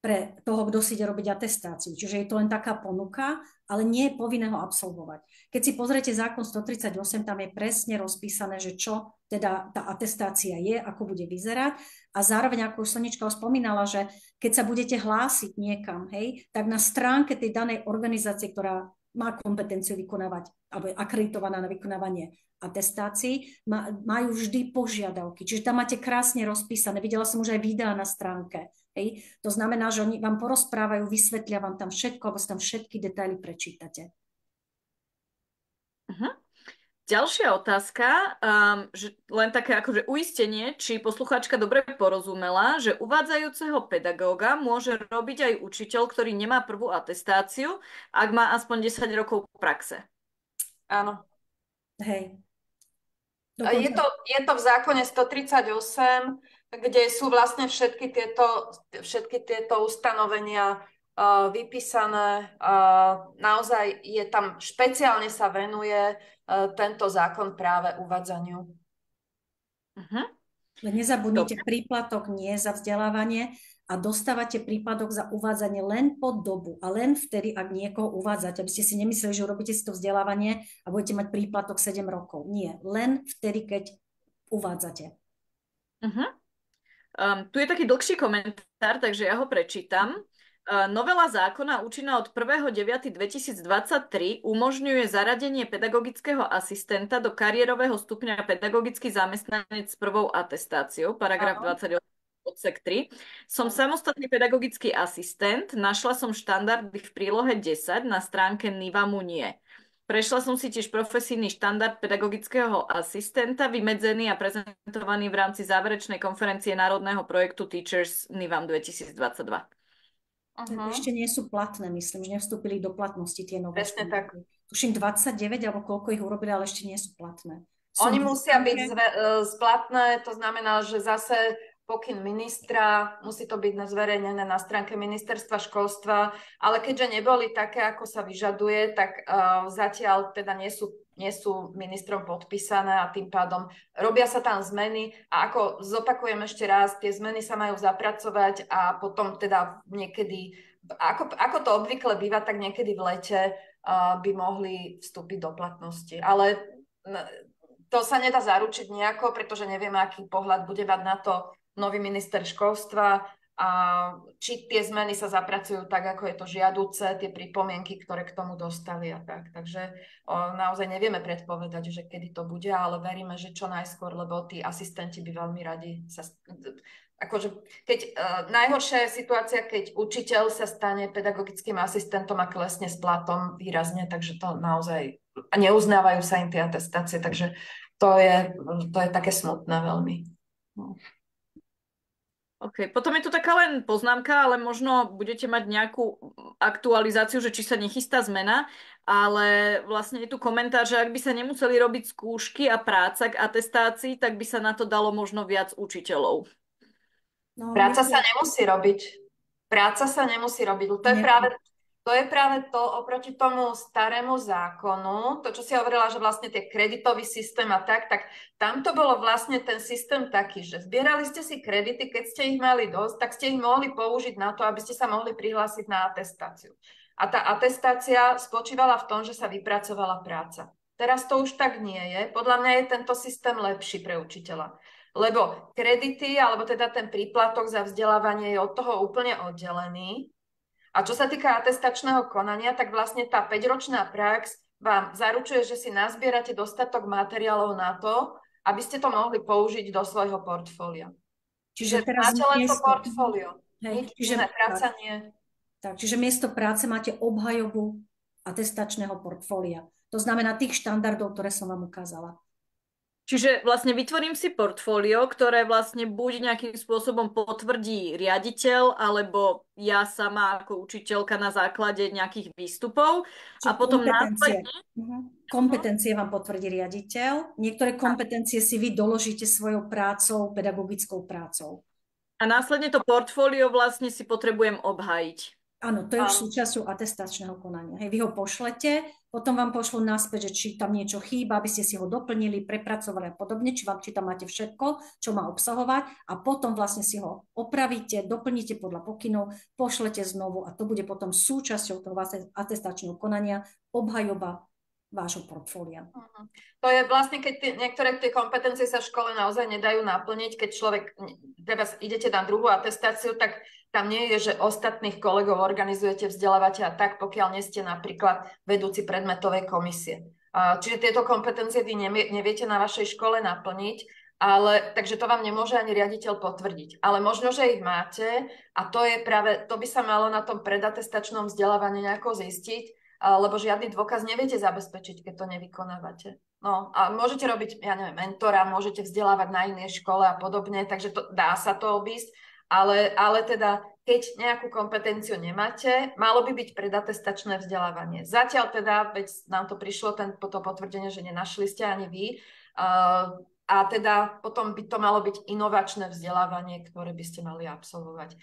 pre toho, kto si ide robiť atestáciu. Čiže je to len taká ponuka, ale nie je povinné ho absolvovať. Keď si pozriete zákon 138, tam je presne rozpísané, že čo teda tá atestácia je, ako bude vyzerať. A zároveň, ako už Sonička spomínala, že keď sa budete hlásiť niekam, hej, tak na stránke tej danej organizácie, ktorá má kompetenciu vykonávať, alebo je akreditovaná na vykonávanie atestácií, majú vždy požiadavky. Čiže tam máte krásne rozpísané. Videla som už aj videá na stránke. Hej. To znamená, že oni vám porozprávajú, vysvetlia vám tam všetko, alebo si tam všetky detaily prečítate. Ďalšia otázka, že len také akože uistenie, či poslucháčka dobre porozumela, že uvádzajúceho pedagóga môže robiť aj učiteľ, ktorý nemá prvú atestáciu, ak má aspoň 10 rokov praxe. Áno. Hej. Je to v zákone 138, kde sú vlastne všetky tieto ustanovenia vypísané. Naozaj je tam, špeciálne sa venuje tento zákon práve uvádzaniu. Nezabudnite, príplatok nie za vzdelávanie a dostávate príplatok za uvádzanie len po dobu a len vtedy, ak niekoho uvádzate, aby ste si nemysleli, že urobíte si to vzdelávanie a budete mať príplatok 7 rokov. Nie, len vtedy, keď uvádzate. Tu je taký dlhší komentár, takže ja ho prečítam. Novela zákona účinná od 1.9.2023 umožňuje zaradenie pedagogického asistenta do kariérového stupňa pedagogický zamestnanec s prvou atestáciou, paragraf 28 odsek 3. Som samostatný pedagogický asistent, našla som štandardy v prílohe 10 na stránke NIVAMu nie. Prešla som si tiež profesijný štandard pedagogického asistenta, vymedzený a prezentovaný v rámci záverečnej konferencie národného projektu Teachers NIVAM 2022. Ešte nie sú platné, myslím, že nevstúpili do platnosti tie nové. Presne tak. Tuším 29, alebo koľko ich urobili, ale ešte nie sú platné. Oni musia byť splatné, to znamená, že zase pokyn ministra, musí to byť zverejnené na stránke ministerstva školstva, ale keďže neboli také, ako sa vyžaduje, tak zatiaľ teda nie sú ministrom podpísané a tým pádom robia sa tam zmeny a ako zopakujem ešte raz, tie zmeny sa majú zapracovať a potom teda niekedy, ako to obvykle býva, tak niekedy v lete by mohli vstúpiť do platnosti. Ale to sa nedá zaručiť nejako, pretože nevieme, aký pohľad bude mať na to nový minister školstva a či tie zmeny sa zapracujú tak, ako je to žiaduce, tie pripomienky, ktoré k tomu dostali a tak. Takže naozaj nevieme predpovedať, že kedy to bude, ale veríme, že čo najskôr, lebo tí asistenti by veľmi radi sa... Akože, najhoršia je situácia, keď učiteľ sa stane pedagogickým asistentom a klesne s platom výrazne, takže to naozaj neuznávajú sa im tie atestácie, takže to je také smutné veľmi. No. OK, potom je tu taká len poznámka, ale možno budete mať nejakú aktualizáciu, že či sa nechystá zmena, ale vlastne je tu komentár, že ak by sa nemuseli robiť skúšky a práca k atestácii, tak by sa na to dalo možno viac učiteľov. No, Práca sa nemusí robiť. To je práve to oproti tomu starému zákonu, to, čo si hovorila, že vlastne tie kreditový systém a tak tam to bolo vlastne ten systém taký, že zbierali ste si kredity, keď ste ich mali dosť, tak ste ich mohli použiť na to, aby ste sa mohli prihlásiť na atestáciu. A tá atestácia spočívala v tom, že sa vypracovala práca. Teraz to už tak nie je. Podľa mňa je tento systém lepší pre učiteľa. Lebo kredity, alebo teda ten príplatok za vzdelávanie je od toho úplne oddelený. A čo sa týka atestačného konania, tak vlastne tá 5-ročná prax vám zaručuje, že si nazbierate dostatok materiálov na to, aby ste to mohli použiť do svojho portfólia. Čiže teraz máte len to portfólio. Nič Čiže, iné, práca nie. čiže miesto práce máte obhajobu atestačného portfólia. To znamená tých štandardov, ktoré som vám ukázala. Čiže vlastne vytvorím si portfólio, ktoré vlastne buď nejakým spôsobom potvrdí riaditeľ, alebo ja sama ako učiteľka na základe nejakých výstupov. A Čiže potom následne... Kompetencie vám potvrdí riaditeľ. Niektoré kompetencie si vy doložíte svojou prácou, pedagogickou prácou. A následne to portfólio vlastne si potrebujem obhájiť. Áno, to je už súčasťou atestačného konania. Hej, vy ho pošlete, potom vám pošlú naspäť, že či tam niečo chýba, aby ste si ho doplnili, prepracovali a podobne, či tam máte všetko, čo má obsahovať a potom vlastne si ho opravíte, doplníte podľa pokynov, pošlete znovu a to bude potom súčasťou toho atestačného konania obhajoba vášho portfólia. To je vlastne, keď niektoré tie kompetencie sa v škole naozaj nedajú naplniť, keď človek, idete na druhú atestáciu, tak tam nie je, že ostatných kolegov organizujete, vzdelávate a tak, pokiaľ nie ste napríklad vedúci predmetovej komisie. Čiže tieto kompetencie vy neviete na vašej škole naplniť, takže to vám nemôže ani riaditeľ potvrdiť. Ale možno, že ich máte a to by sa malo na tom predatestačnom vzdelávaní nejako zistiť, lebo žiadny dôkaz neviete zabezpečiť, keď to nevykonávate. No a môžete robiť, ja neviem, mentora, môžete vzdelávať na inej škole a podobne, takže dá sa to obísť, ale teda, keď nejakú kompetenciu nemáte, malo by byť predatestačné vzdelávanie. Zatiaľ teda, veď nám to prišlo, to potvrdenie, že nenašli ste ani vy, a teda potom by to malo byť inovačné vzdelávanie, ktoré by ste mali absolvovať.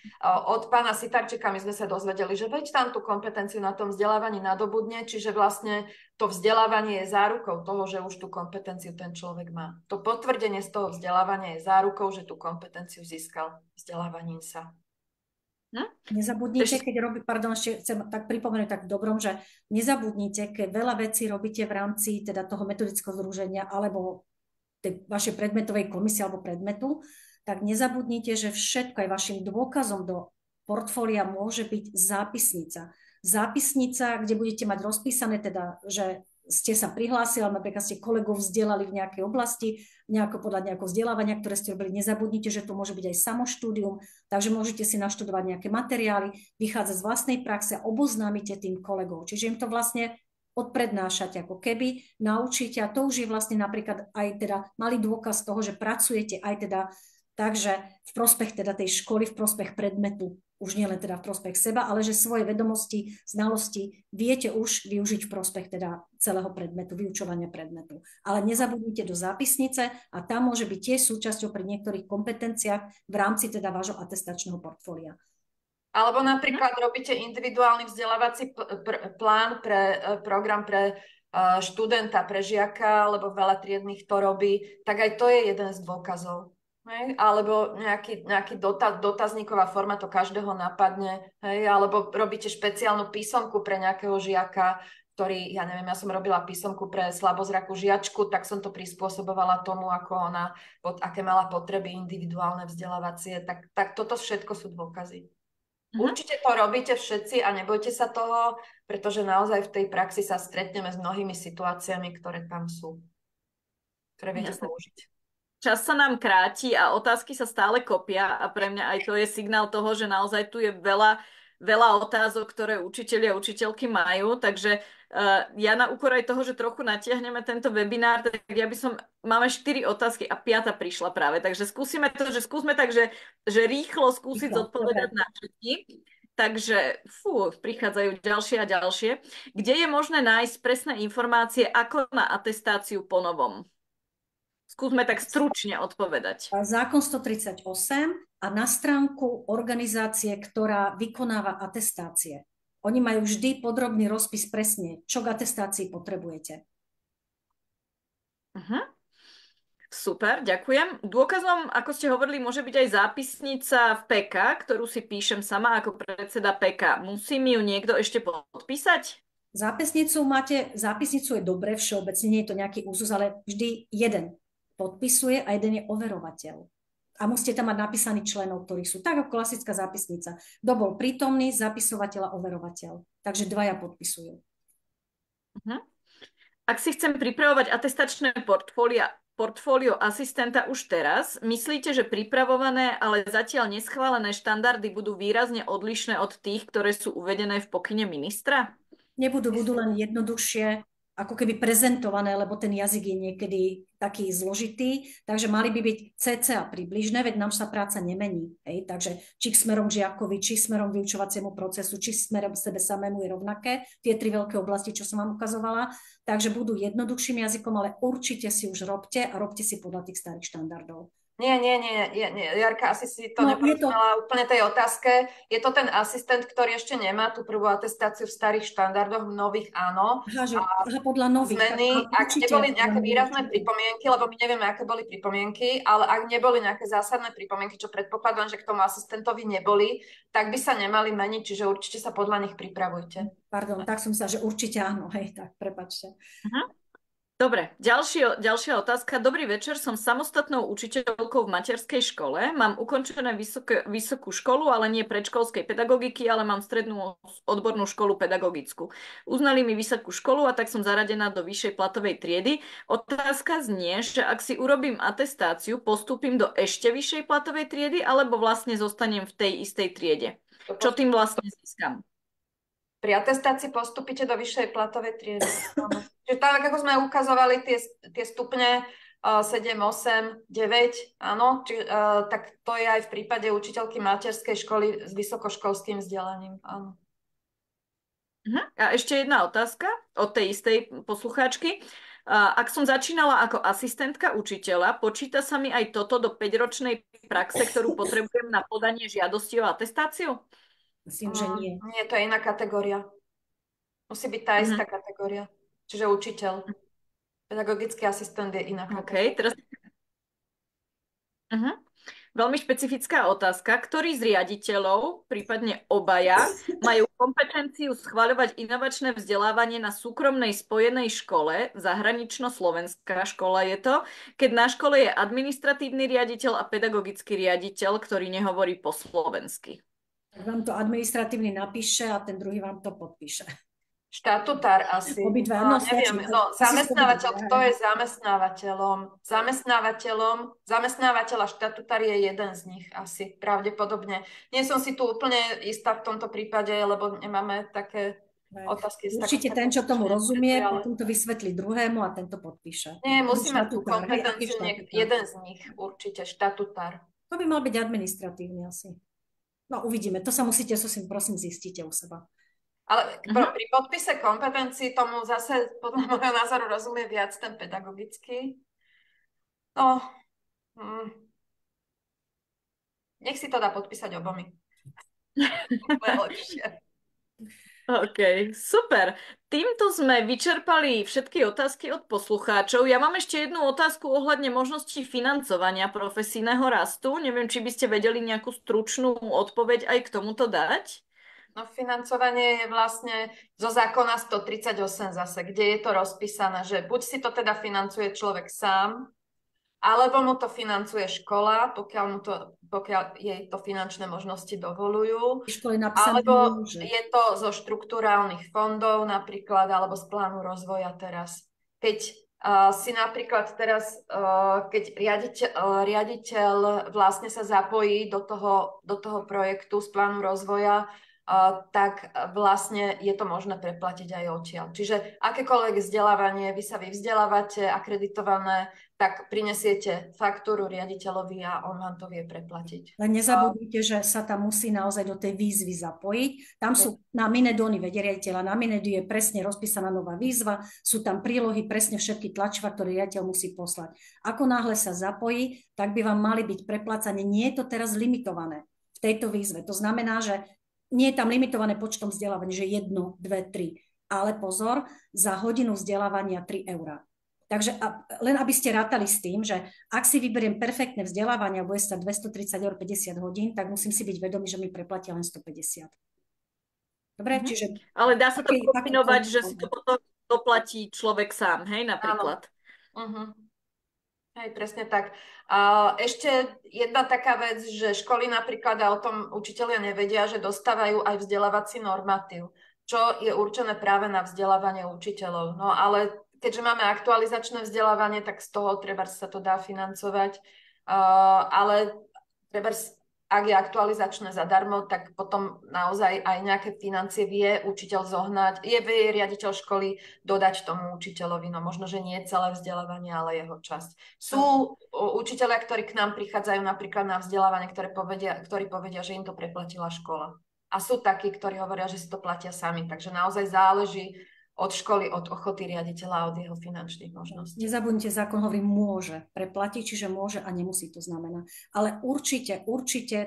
Od pána Sitarčeka my sme sa dozvedeli, že veď tam tú kompetenciu na tom vzdelávaní nadobudne, čiže vlastne to vzdelávanie je zárukou toho, že už tú kompetenciu ten človek má. To potvrdenie z toho vzdelávania je zárukou, že tú kompetenciu získal vzdelávaním sa. Nezabudnite, ešte chcem tak pripomenúť tak v dobrom, že nezabudnite, keď veľa vecí robíte v rámci teda toho metodického združenia alebo tej vašej predmetovej komisie alebo predmetu, tak nezabudnite, že všetko aj vašim dôkazom do portfólia môže byť zápisnica. Zápisnica, kde budete mať rozpísané teda, že ste sa prihlásili, ale napríklad ste kolegov vzdelali v nejakej oblasti, podľa nejakého vzdelávania, ktoré ste robili. Nezabudnite, že to môže byť aj samoštúdium, takže môžete si naštudovať nejaké materiály, vychádzať z vlastnej praxe a oboznámite tým kolegov. Čiže im to vlastne odprednášate, ako keby naučíte a to už je vlastne napríklad aj teda malý dôkaz toho, že pracujete aj teda takže v prospech teda tej školy, v prospech predmetu, už nie len teda v prospech seba, ale že svoje vedomosti, znalosti viete už využiť v prospech teda celého predmetu, vyučovania predmetu. Ale nezabudnite do zápisnice a tam môže byť tiež súčasťou pri niektorých kompetenciách v rámci teda vášho atestačného portfólia. Alebo napríklad robíte individuálny vzdelávací plán program pre študenta, pre žiaka, lebo veľa triednych to robí, tak aj to je jeden z dôkazov. Hej? Alebo nejaký dotazníková forma to každého napadne, hej? Alebo robíte špeciálnu písomku pre nejakého žiaka, ktorý, ja neviem, ja som robila písomku pre slabozrakú žiačku, tak som to prispôsobovala tomu, aké mala potreby individuálne vzdelávacie, tak toto všetko sú dôkazy. Určite to robíte všetci a nebojte sa toho, pretože naozaj v tej praxi sa stretneme s mnohými situáciami, ktoré tam sú, ktoré viete použiť. Čas sa nám kráti a otázky sa stále kopia a pre mňa aj to je signál toho, že naozaj tu je veľa otázok, ktoré učitelia a učiteľky majú, takže ja na úkor aj toho, že trochu natiahneme tento webinár, tak máme 4 otázky a 5. prišla práve, takže skúsme tak, že rýchlo skúsiť zodpovedať na všetky. Takže prichádzajú ďalšie a ďalšie. Kde je možné nájsť presné informácie, ako na atestáciu po novom? Skúsme tak stručne odpovedať. Zákon 138 a na stránku organizácie, ktorá vykonáva atestácie. Oni majú vždy podrobný rozpis presne, čo k atestácii potrebujete. Super, ďakujem. Dôkazom, ako ste hovorili, môže byť aj zápisnica v PK, ktorú si píšem sama ako predseda PK. Musí mi ju niekto ešte podpísať? Zápisnicu je dobre všeobecne, nie je to nejaký úzus, ale vždy jeden podpisuje a jeden je overovateľ. A musíte tam mať napísaných členov, ktorí sú tak ako klasická zápisnica. Kto bol prítomný, zapisovateľ a overovateľ. Takže 2 podpisujú. Ak si chcem pripravovať atestačné portfólia portfólio asistenta už teraz? Myslíte, že pripravované, ale zatiaľ neschválené štandardy budú výrazne odlišné od tých, ktoré sú uvedené v pokyne ministra? Budú len jednoduchšie ako keby prezentované, lebo ten jazyk je niekedy taký zložitý, takže mali by byť cca približné, veď nám sa práca nemení. Hej? Takže či smerom žiakovi, či smerom vyučovaciemu procesu, či smerom sebe samému je rovnaké, tie 3 veľké oblasti, čo som vám ukazovala, takže budú jednoduchším jazykom, ale určite si už robte a robte si podľa tých starých štandardov. Nie, Jarka, asi si to neporozumela úplne tej otázke. Je to ten asistent, ktorý ešte nemá tú prvú atestáciu v starých štandardoch, v nových áno. Aha, podľa nových. Zmeny, ak neboli nejaké výrazné pripomienky, lebo my nevieme, aké boli pripomienky, ale ak neboli nejaké zásadné pripomienky, čo predpokladám, že k tomu asistentovi neboli, tak by sa nemali meniť, čiže určite sa podľa nich pripravujte. Pardon, tak som sa, že určite áno, hej, tak prepáčte. Dobre, ďalšia otázka. Dobrý večer, som samostatnou učiteľkou v materskej škole. Mám ukončené vysokú školu, ale nie predškolskej pedagogiky, ale mám strednú odbornú školu pedagogickú. Uznali mi vysokú školu a tak som zaradená do vyššej platovej triedy. Otázka znie, že ak si urobím atestáciu, postúpim do ešte vyššej platovej triedy, alebo vlastne zostanem v tej istej triede. Čo tým vlastne získam? Pri atestácii postupíte do vyššej platovej triedy. Čiže tak, ako sme ukazovali tie stupne 7, 8, 9, áno, tak to je aj v prípade učiteľky materskej školy s vysokoškolským vzdelaním, áno. A ešte jedna otázka od tej istej poslucháčky. Ak som začínala ako asistentka učiteľa, počíta sa mi aj toto do 5-ročnej praxe, ktorú potrebujem na podanie žiadosti o atestáciu? Myslím, že nie. Nie, to je iná kategória. Musí byť tá istá kategória. Čiže učiteľ. Pedagogický asistent je iná kategória. OK, teraz... Veľmi špecifická otázka. Ktorí z riaditeľov, prípadne obaja, majú kompetenciu schvaľovať inovačné vzdelávanie na súkromnej spojenej škole, zahranično-slovenská škola je to, keď na škole je administratívny riaditeľ a pedagogický riaditeľ, ktorý nehovorí po slovensky? Tak vám to administratívny napíše a ten druhý vám to podpíše. Štatutár asi. Obidva, neviem. Zamestnávateľ, kto je zamestnávateľom? Zamestnávateľ a štatutár je jeden z nich asi, pravdepodobne. Nie som si tu úplne istá v tomto prípade, lebo nemáme také otázky. Určite ten, čo tomu rozumie, potom to vysvetlí druhému a tento podpíše. Nie, musí mať tú kompetenciu jeden z nich, určite, štatutár. To by mal byť administratívny asi. No uvidíme, to sa musíte, prosím, zistíte u seba. Ale pri podpise kompetencií tomu zase podľa môjho názoru rozumie viac ten pedagogický. No, nech si to dá podpísať obomi. To je lepšie. OK, super. Týmto sme vyčerpali všetky otázky od poslucháčov. Ja mám ešte jednu otázku ohľadne možností financovania profesijného rastu. Neviem, či by ste vedeli nejakú stručnú odpoveď aj k tomuto dať? No financovanie je vlastne zo zákona 138 zase, kde je to rozpísané, že buď si to teda financuje človek sám, alebo mu to financuje škola, pokiaľ jej to finančné možnosti dovolujú, alebo je to zo štrukturálnych fondov napríklad, alebo z plánu rozvoja teraz. Keď si napríklad teraz, keď riaditeľ vlastne sa zapojí do toho projektu z plánu rozvoja, tak vlastne je to možné preplatiť aj odtiaľ. Čiže akékoľvek vzdelávanie, vy sa vyvzdelávate, akreditované, tak prinesiete faktúru riaditeľovi a on vám to vie preplatiť. Len nezabudnite, že sa tam musí naozaj do tej výzvy zapojiť. Tam sú na Minedoni, vedia riaditeľa, na Minedu je presne rozpísaná nová výzva, sú tam prílohy, presne všetky tlačiva, ktoré riaditeľ musí poslať. Ako náhle sa zapojí, tak by vám mali byť preplácané. Nie je to teraz limitované v tejto výzve. To znamená, že nie je tam limitované počtom vzdelávania, že 1, 2, 3. Ale pozor, za hodinu vzdelávania 3 €. Takže len aby ste rátali s tým, že ak si vyberiem perfektné vzdelávanie a bude stať 230 €, 50 hodín, tak musím si byť vedomý, že mi preplatia len 150. Dobre? Čiže... Ale dá sa to kombinovať, že si to potom doplatí človek sám, hej, napríklad. Hej, presne tak. A ešte jedna taká vec, že školy napríklad, a o tom učitelia nevedia, že dostávajú aj vzdelávací normatív, čo je určené práve na vzdelávanie učiteľov. No ale keďže máme aktualizačné vzdelávanie, tak z toho treba sa to dá financovať. Ale treba, ak je aktualizačné zadarmo, tak potom naozaj aj nejaké financie vie učiteľ zohnať, vie riaditeľ školy dodať tomu učiteľovi, no možno, že nie celé vzdelávanie, ale jeho časť. Sú učiteľia, ktorí k nám prichádzajú napríklad na vzdelávanie, ktorí povedia, že im to preplatila škola. A sú takí, ktorí hovoria, že si to platia sami. Takže naozaj záleží od školy, od ochoty riaditeľa a od jeho finančných možností. Nezabudnite, zákon hovorí môže preplatiť, čiže môže a nemusí to znamená. Ale určite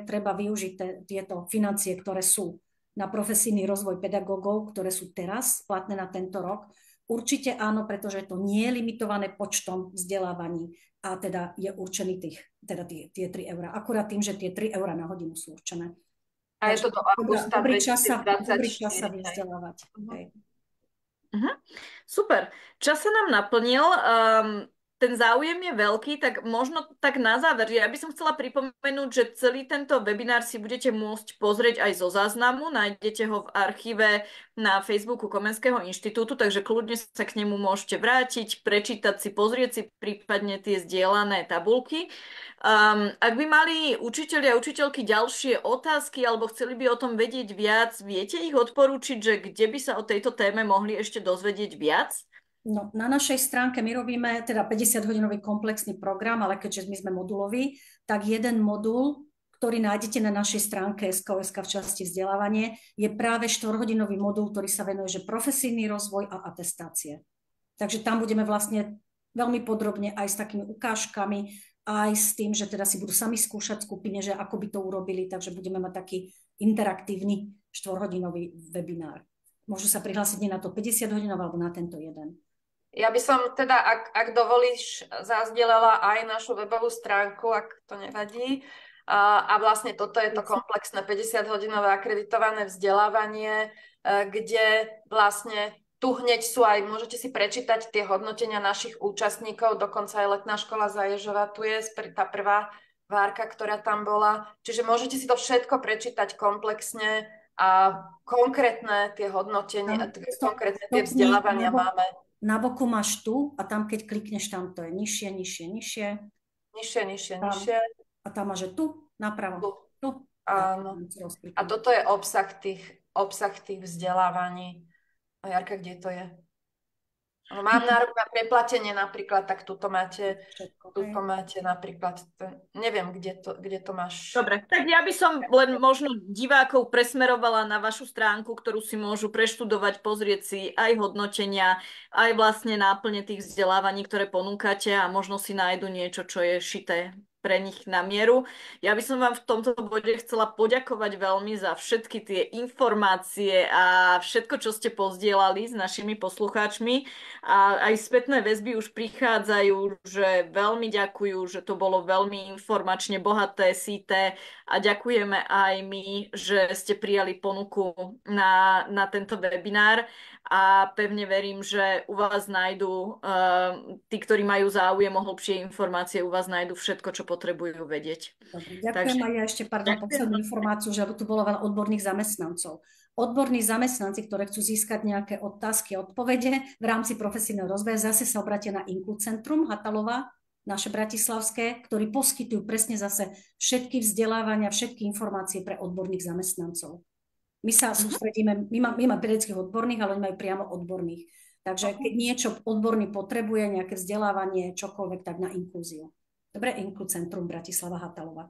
treba využiť tieto financie, ktoré sú na profesijný rozvoj pedagógov, ktoré sú teraz platné na tento rok. Určite áno, pretože to nie je limitované počtom vzdelávaní a teda je určený tie 3 eurá. Akurát tým, že tie 3 eurá na hodinu sú určené. A je to do augusta 2024. Dobrý čas sa vzdelávať. Super. Čas sa nám naplnil. Ten záujem je veľký, tak možno tak na záver, že ja by som chcela pripomenúť, že celý tento webinár si budete môcť pozrieť aj zo záznamu. Nájdete ho v archíve na Facebooku Komenského inštitútu, takže kľudne sa k nemu môžete vrátiť, prečítať si, pozrieť si prípadne tie zdieľané tabulky. Ak by mali učitelia a učiteľky ďalšie otázky alebo chceli by o tom vedieť viac, viete ich odporúčiť, že kde by sa o tejto téme mohli ešte dozvedieť viac? No, na našej stránke my robíme teda 50-hodinový komplexný program, ale keďže my sme moduloví, tak jeden modul, ktorý nájdete na našej stránke SKOSK v časti vzdelávanie, je práve 4-hodinový modul, ktorý sa venuje že profesijný rozvoj a atestácie. Takže tam budeme vlastne veľmi podrobne aj s takými ukážkami, aj s tým, že teda si budú sami skúšať skupine, že ako by to urobili, takže budeme mať taký interaktívny 4-hodinový webinár. Môžu sa prihlásiť nie na to 50 hodinov alebo na tento jeden. Ja by som teda, ak dovolíš, zazdieľala aj našu webovú stránku, ak to nevadí. A vlastne toto je to komplexné 50-hodinové akreditované vzdelávanie, kde vlastne tu hneď sú aj, môžete si prečítať tie hodnotenia našich účastníkov, dokonca aj letná škola Zaježova, tu je tá prvá várka, ktorá tam bola. Čiže môžete si to všetko prečítať komplexne a konkrétne tie hodnotenia, konkrétne tie vzdelávania máme. Na boku máš tu a tam, keď klikneš tam, to je nižšie. Nižšie. A tam máš tu, napravo. Tu. Áno. A toto je obsah tých vzdelávaní. A Jarka, kde to je? Mám nárok na preplatenie napríklad, tak tuto máte napríklad, neviem, kde to máš. Dobre, tak ja by som len možno divákov presmerovala na vašu stránku, ktorú si môžu preštudovať, pozrieť si aj hodnotenia, aj vlastne náplne tých vzdelávaní, ktoré ponúkate a možno si nájdu niečo, čo je šité pre nich na mieru. Ja by som vám v tomto bode chcela poďakovať veľmi za všetky tie informácie a všetko, čo ste pozdielali s našimi poslucháčmi. A aj spätné väzby už prichádzajú, že veľmi ďakujú, že to bolo veľmi informačne bohaté, síté a ďakujeme aj my, že ste prijali ponuku na tento webinár a pevne verím, že u vás nájdu, tí, ktorí majú záujem o hlbšie informácie, u vás nájdu všetko, čo potrebujú vedieť. Dobre, ďakujem. A ja ešte poslednú informáciu, že tu bolo veľa odborných zamestnancov. Odborní zamestnanci, ktoré chcú získať nejaké otázky a odpovede v rámci profesijného rozvoja, zase sa obratia na Inklu Centrum Hatalova, naše bratislavské, ktorí poskytujú presne zase všetky vzdelávania, všetky informácie pre odborných zamestnancov. My sa sústredíme, my máme pedagogických odborných, ale oni majú priamo odborných. Takže keď niečo odborný potrebuje, nejaké vzdelávanie, čokoľvek, tak na inklúziu. Dobre, Inklu Centrum Bratislava Hatalova.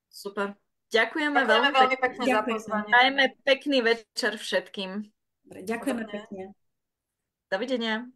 Super. Ďakujeme veľmi pekne za pozvanie. Dajme pekný večer všetkým. Dobre, ďakujeme pekne. Dovidenia.